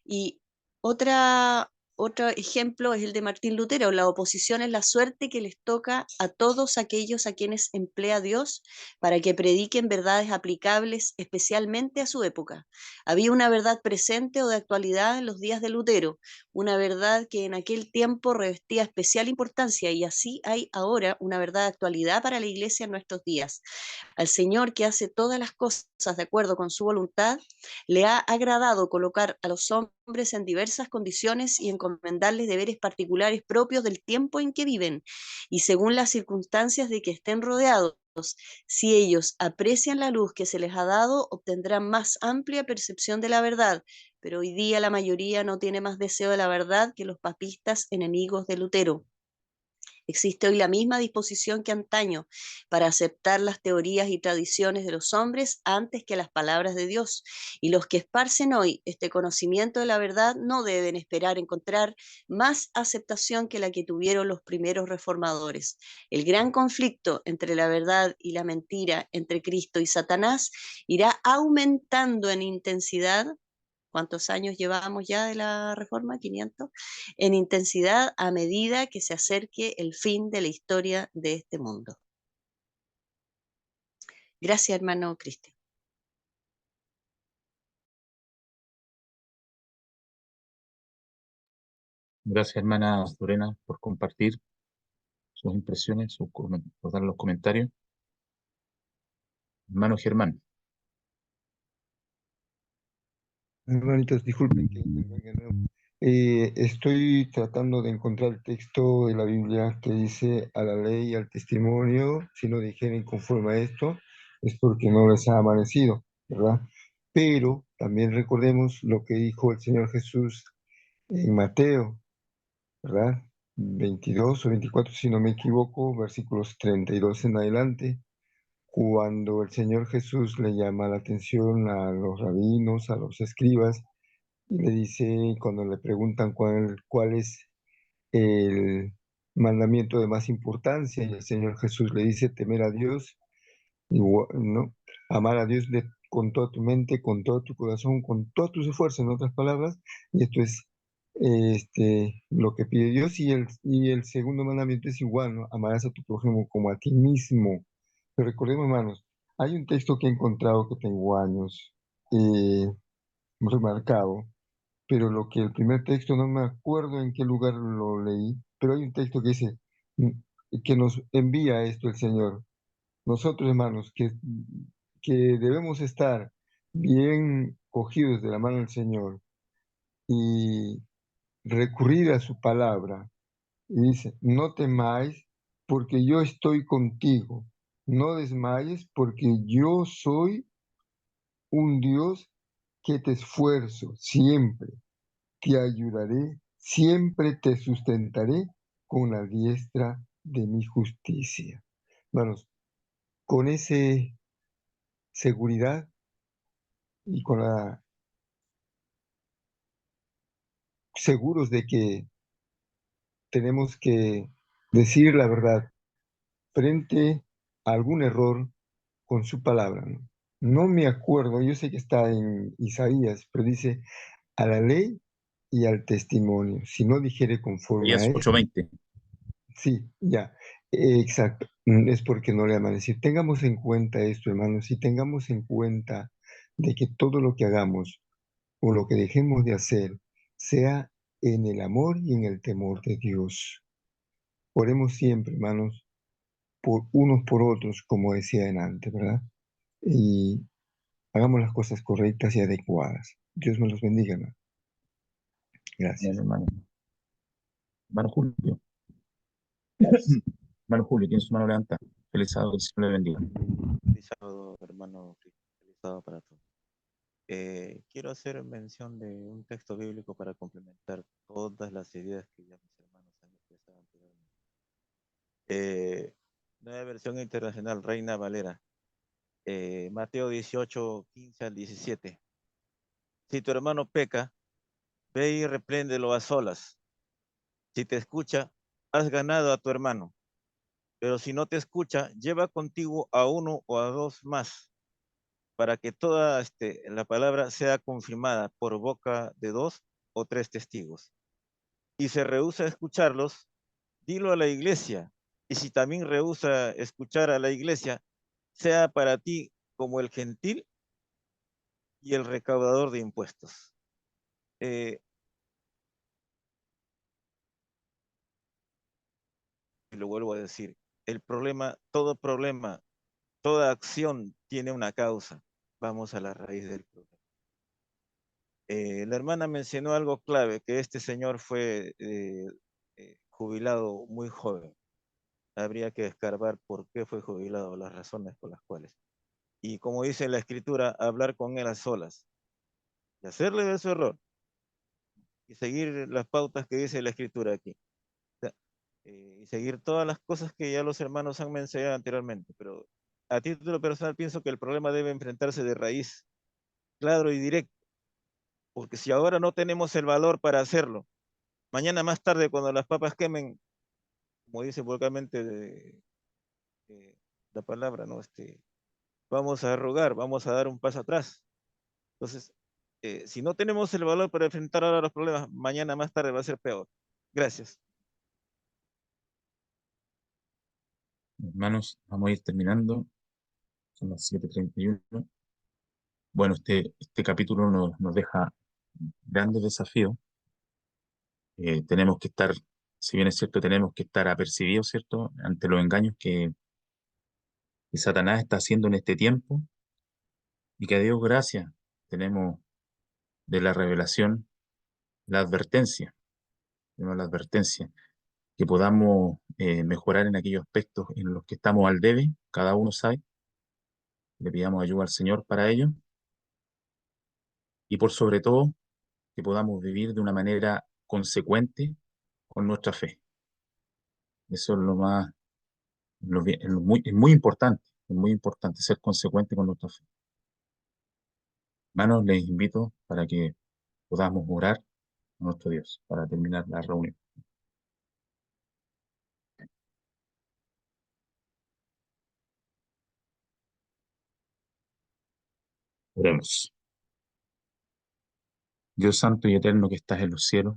A: Y otro ejemplo es el de Martín Lutero. La oposición es la suerte que les toca a todos aquellos a quienes emplea Dios para que prediquen verdades aplicables especialmente a su época. Había una verdad presente o de actualidad en los días de Lutero, una verdad que en aquel tiempo revestía especial importancia, y así hay ahora una verdad de actualidad para la Iglesia en nuestros días. Al Señor, que hace todas las cosas de acuerdo con su voluntad, le ha agradado colocar a los hombres en diversas condiciones y encomendarles deberes particulares propios del tiempo en que viven y según las circunstancias de que estén rodeados. Si ellos aprecian la luz que se les ha dado, obtendrán más amplia percepción de la verdad, pero hoy día la mayoría no tiene más deseo de la verdad que los papistas enemigos de Lutero. Existe hoy la misma disposición que antaño para aceptar las teorías y tradiciones de los hombres antes que las palabras de Dios. Y los que esparcen hoy este conocimiento de la verdad no deben esperar encontrar más aceptación que la que tuvieron los primeros reformadores. El gran conflicto entre la verdad y la mentira, entre Cristo y Satanás, irá aumentando en intensidad. ¿Cuántos años llevamos ya de la reforma? 500. En intensidad a medida que se acerque el fin de la historia de este mundo. Gracias, hermano Cristian.
B: Gracias, hermana Lorena, por compartir sus impresiones, por dar los comentarios. Hermano Germán.
C: Hermanitos, disculpen que intervenga de nuevo. Estoy tratando de encontrar el texto de la Biblia que dice: a la ley y al testimonio, si no dijeren conforme a esto, es porque no les ha amanecido, ¿verdad? Pero también recordemos lo que dijo el Señor Jesús en Mateo, ¿verdad? 22 o 24, si no me equivoco, versículos 32 en adelante, cuando el Señor Jesús le llama la atención a los rabinos, a los escribas, y le dice, cuando le preguntan cuál es el mandamiento de más importancia, y el Señor Jesús le dice: temer a Dios, ¿no? Amar a Dios con toda tu mente, con todo tu corazón, con todos tus esfuerzos, en otras palabras. Y esto es lo que pide Dios. Y el segundo mandamiento es igual, ¿no? Amarás a tu prójimo como a ti mismo. Pero recordemos, hermanos, hay un texto que he encontrado que tengo años remarcado, pero el primer texto no me acuerdo en qué lugar lo leí, pero hay un texto que dice que nos envía esto el Señor. Nosotros, hermanos, que debemos estar bien cogidos de la mano del Señor y recurrir a su palabra. Y dice: no temáis, porque yo estoy contigo. No desmayes, porque yo soy un Dios que te esfuerzo siempre, te ayudaré, siempre te sustentaré con la diestra de mi justicia. Hermanos, con esa seguridad y con la seguros de que tenemos que decir la verdad frente a algún error con su palabra, ¿no? No me acuerdo, yo sé que está en Isaías, pero dice, a la ley y al testimonio, si no dijere conforme a
B: Isaías
C: esto,
B: 8:20.
C: sí, ya, exacto, es porque no le aman. Decir, tengamos en cuenta esto, hermanos, y tengamos en cuenta de que todo lo que hagamos o lo que dejemos de hacer sea en el amor y en el temor de Dios. Oremos siempre, hermanos, por unos por otros, como decía antes, ¿verdad? Y hagamos las cosas correctas y adecuadas. Dios me los bendiga, hermano. Gracias.
B: Hermano, hermano Julio. Hermano Julio, tiene su mano levantada. Feliz sábado, que el Señor le bendiga.
H: Feliz sábado, hermano. Feliz sábado para todos. Quiero hacer mención de un texto bíblico para complementar todas las ideas que ya mis hermanos han expresado anteriormente. Nueva versión internacional, Reina Valera. Mateo 18, 15 al 17. Si tu hermano peca, ve y repréndelo a solas. Si te escucha, has ganado a tu hermano. Pero si no te escucha, lleva contigo a uno o a dos más, para que toda la palabra sea confirmada por boca de dos o tres testigos. Y se rehúsa a escucharlos, dilo a la iglesia. Y si también rehúsa escuchar a la iglesia, sea para ti como el gentil y el recaudador de impuestos. Y lo vuelvo a decir, el problema, toda acción tiene una causa. Vamos a la raíz del problema. La hermana mencionó algo clave, que este señor fue jubilado muy joven. Habría que escarbar por qué fue jubilado, las razones por las cuales. Y como dice la escritura, hablar con él a solas y hacerle ver su error y seguir las pautas que dice la escritura aquí. O sea, y seguir todas las cosas que ya los hermanos han mencionado anteriormente. Pero a título personal pienso que el problema debe enfrentarse de raíz, claro y directo, porque si ahora no tenemos el valor para hacerlo, mañana más tarde cuando las papas quemen, como dice vulgarmente la palabra, ¿no? Vamos a arrugar, vamos a dar un paso atrás. Entonces, si no tenemos el valor para enfrentar ahora los problemas, mañana más tarde va a ser peor. Gracias.
B: Hermanos, vamos a ir terminando. Son las 7:31. Bueno, este capítulo nos deja grandes desafíos. Tenemos que estar, si bien es cierto, tenemos que estar apercibidos, ¿cierto?, ante los engaños que Satanás está haciendo en este tiempo, y que a Dios gracias tenemos de la revelación la advertencia, tenemos la advertencia, que podamos mejorar en aquellos aspectos en los que estamos al debe, cada uno sabe, le pidamos ayuda al Señor para ello, y por sobre todo, que podamos vivir de una manera consecuente con nuestra fe. Eso es lo más, es muy importante ser consecuente con nuestra fe. Hermanos, les invito para que podamos orar a nuestro Dios para terminar la reunión. Oremos. Dios santo y eterno que estás en los cielos,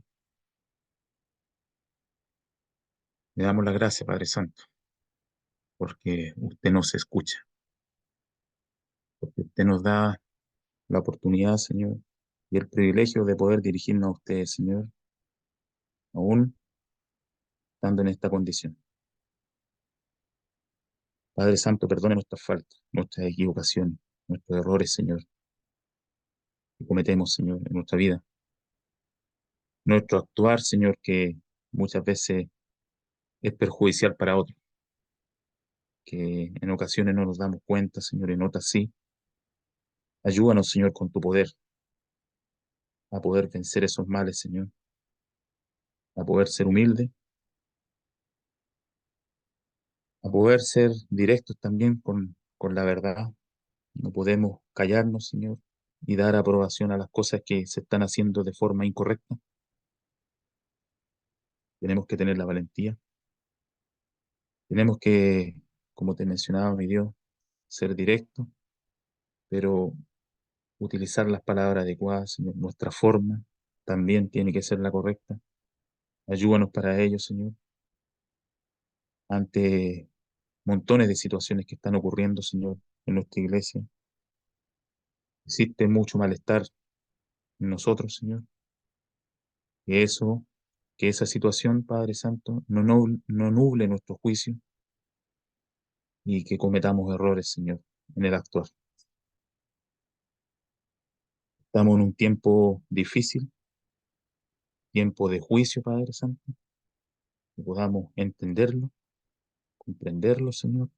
B: le damos la gracia, Padre Santo, porque usted nos escucha, porque usted nos da la oportunidad, Señor, y el privilegio de poder dirigirnos a usted, Señor, aún estando en esta condición. Padre Santo, perdone nuestras faltas, nuestras equivocaciones, nuestros errores, Señor, que cometemos, Señor, en nuestra vida. Nuestro actuar, Señor, que muchas veces es perjudicial para otros. que en ocasiones no nos damos cuenta, Señor, en otras sí. Ayúdanos, Señor, con tu poder a poder vencer esos males, Señor, a poder ser humilde, a poder ser directos también con la verdad. No podemos callarnos, Señor, y dar aprobación a las cosas que se están haciendo de forma incorrecta. Tenemos que tener la valentía. Tenemos que, como te mencionaba, mi Dios, ser directos, pero utilizar las palabras adecuadas, Señor. Nuestra forma también tiene que ser la correcta. Ayúdanos para ello, Señor, ante montones de situaciones que están ocurriendo, Señor, en nuestra iglesia. Existe mucho malestar en nosotros, Señor. Que eso, que esa situación, Padre Santo, no nuble nuestro juicio y que cometamos errores, Señor, en el actuar. Estamos en un tiempo difícil, tiempo de juicio, Padre Santo, que podamos entenderlo, comprenderlo, Señor,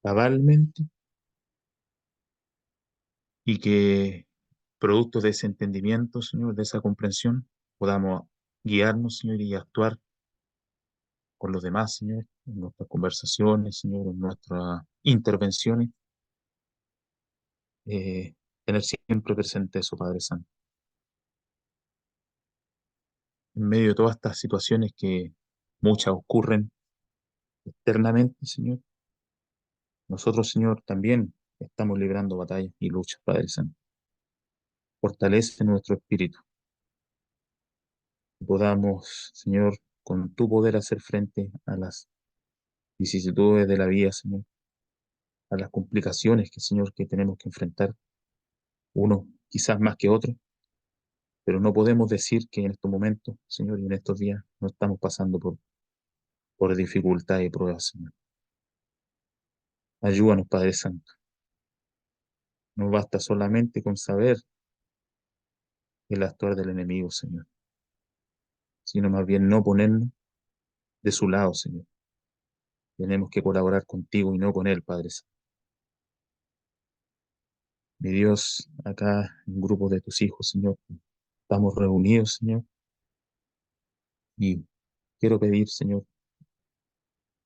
B: cabalmente, y que producto de ese entendimiento, Señor, de esa comprensión, podamos guiarnos, Señor, y actuar con los demás, Señor, en nuestras conversaciones, Señor, en nuestras intervenciones, tener siempre presente eso, Padre Santo. En medio de todas estas situaciones que muchas ocurren externamente, Señor, nosotros, Señor, también estamos librando batallas y luchas, Padre Santo. Fortalece nuestro espíritu, que podamos, Señor, con tu poder hacer frente a las vicisitudes de la vida, Señor, a las complicaciones que, Señor, que tenemos que enfrentar, uno quizás más que otro, pero no podemos decir que en estos momentos, Señor, y en estos días no estamos pasando por dificultades y pruebas, Señor. Ayúdanos, Padre Santo. No basta solamente con saber el actuar del enemigo, Señor, sino más bien no ponernos de su lado, Señor. Tenemos que colaborar contigo y no con él, Padre Santo. Mi Dios, acá un grupo de tus hijos, Señor, estamos reunidos, Señor, y quiero pedir, Señor,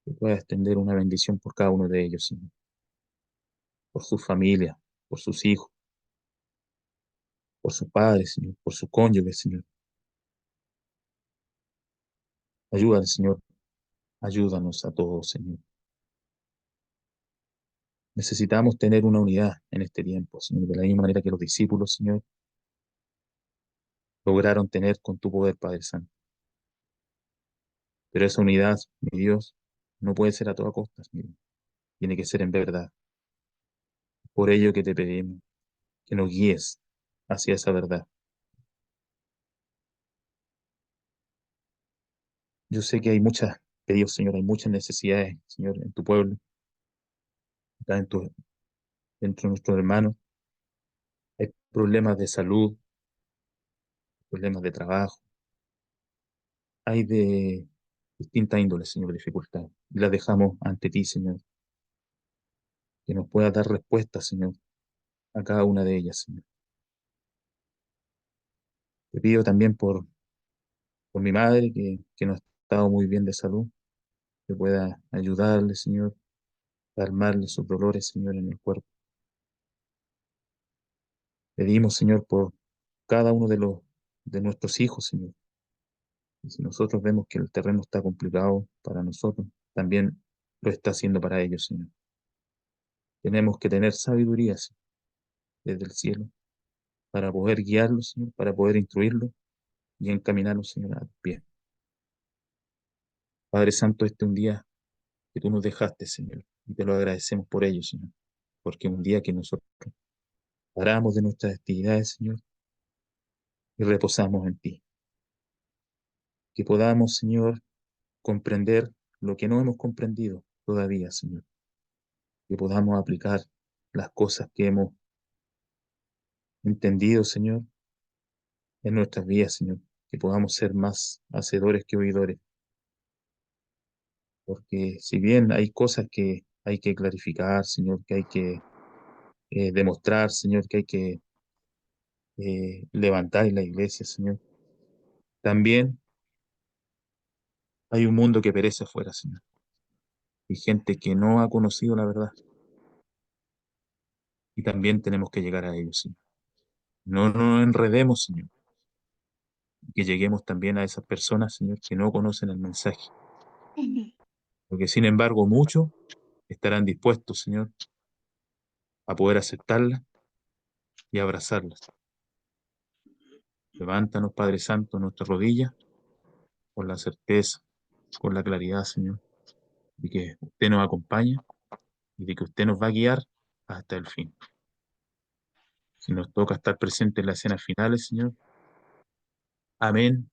B: que pueda extender una bendición por cada uno de ellos, Señor, por su familia, por sus hijos, por sus padres, Señor, por sus cónyuges, Señor. Ayúdanos, Señor, ayúdanos a todos, Señor. Necesitamos tener una unidad en este tiempo, Señor, de la misma manera que los discípulos, Señor, lograron tener con tu poder, Padre Santo. Pero esa unidad, mi Dios, no puede ser a toda costa, Señor. Tiene que ser en verdad. Por ello que te pedimos que nos guíes hacia esa verdad. Yo sé que hay muchas pedidos, Señor, hay muchas necesidades, Señor, en tu pueblo, acá dentro de nuestros hermanos. Hay problemas de salud, problemas de trabajo, hay de distintas índoles, Señor, dificultades. Y las dejamos ante ti, Señor, que nos puedas dar respuesta, Señor, a cada una de ellas, Señor. Te pido también por mi madre, que no ha estado muy bien de salud, que pueda ayudarle, Señor, calmarle sus dolores, Señor, en el cuerpo. Pedimos, Señor, por cada uno de nuestros hijos, Señor. Y si nosotros vemos que el terreno está complicado para nosotros, también lo está haciendo para ellos, Señor. Tenemos que tener sabiduría, Señor, desde el cielo para poder guiarlos, Señor, para poder instruirlos y encaminarlos, Señor, a tus pies. Padre Santo, este es un día que tú nos dejaste, Señor, y te lo agradecemos por ello, Señor, porque es un día que nosotros paramos de nuestras actividades, Señor, y reposamos en ti. Que podamos, Señor, comprender lo que no hemos comprendido todavía, Señor. Que podamos aplicar las cosas que hemos entendido, Señor, en nuestras vidas, Señor. Que podamos ser más hacedores que oidores. porque si bien hay cosas que hay que clarificar, Señor, que hay que demostrar, Señor, que hay que levantar en la iglesia, Señor, también hay un mundo que perece afuera, Señor, y gente que no ha conocido la verdad, y también tenemos que llegar a ellos, Señor. No nos enredemos, Señor, que lleguemos también a esas personas, Señor, que no conocen el mensaje, porque sin embargo muchos estarán dispuestos, Señor, a poder aceptarla y abrazarlas. Levántanos, Padre Santo, nuestras rodillas, con la certeza, con la claridad, Señor, de que usted nos acompaña y de que usted nos va a guiar hasta el fin. Si nos toca estar presentes en las escenas finales, Señor, amén.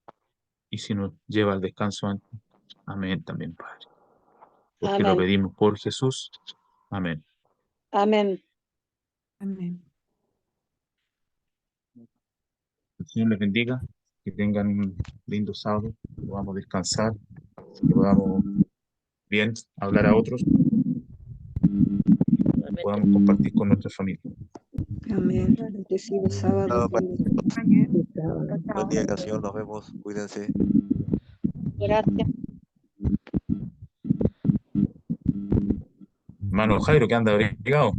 B: Y si nos lleva al descanso antes, amén también, Padre. Porque lo
E: Amén.
B: pedimos por Jesús. Amén.
E: Amén.
F: Amén.
B: El Señor les bendiga, que tengan un lindo sábado, que podamos descansar, que podamos bien hablar a otros, que podamos compartir con nuestra familia.
D: Amén. Bendecido sábado.
H: Chao,
D: con Dios.
H: buen día, canción. Nos vemos. Cuídense.
E: Gracias.
B: Hermano Jairo, que anda abrigado.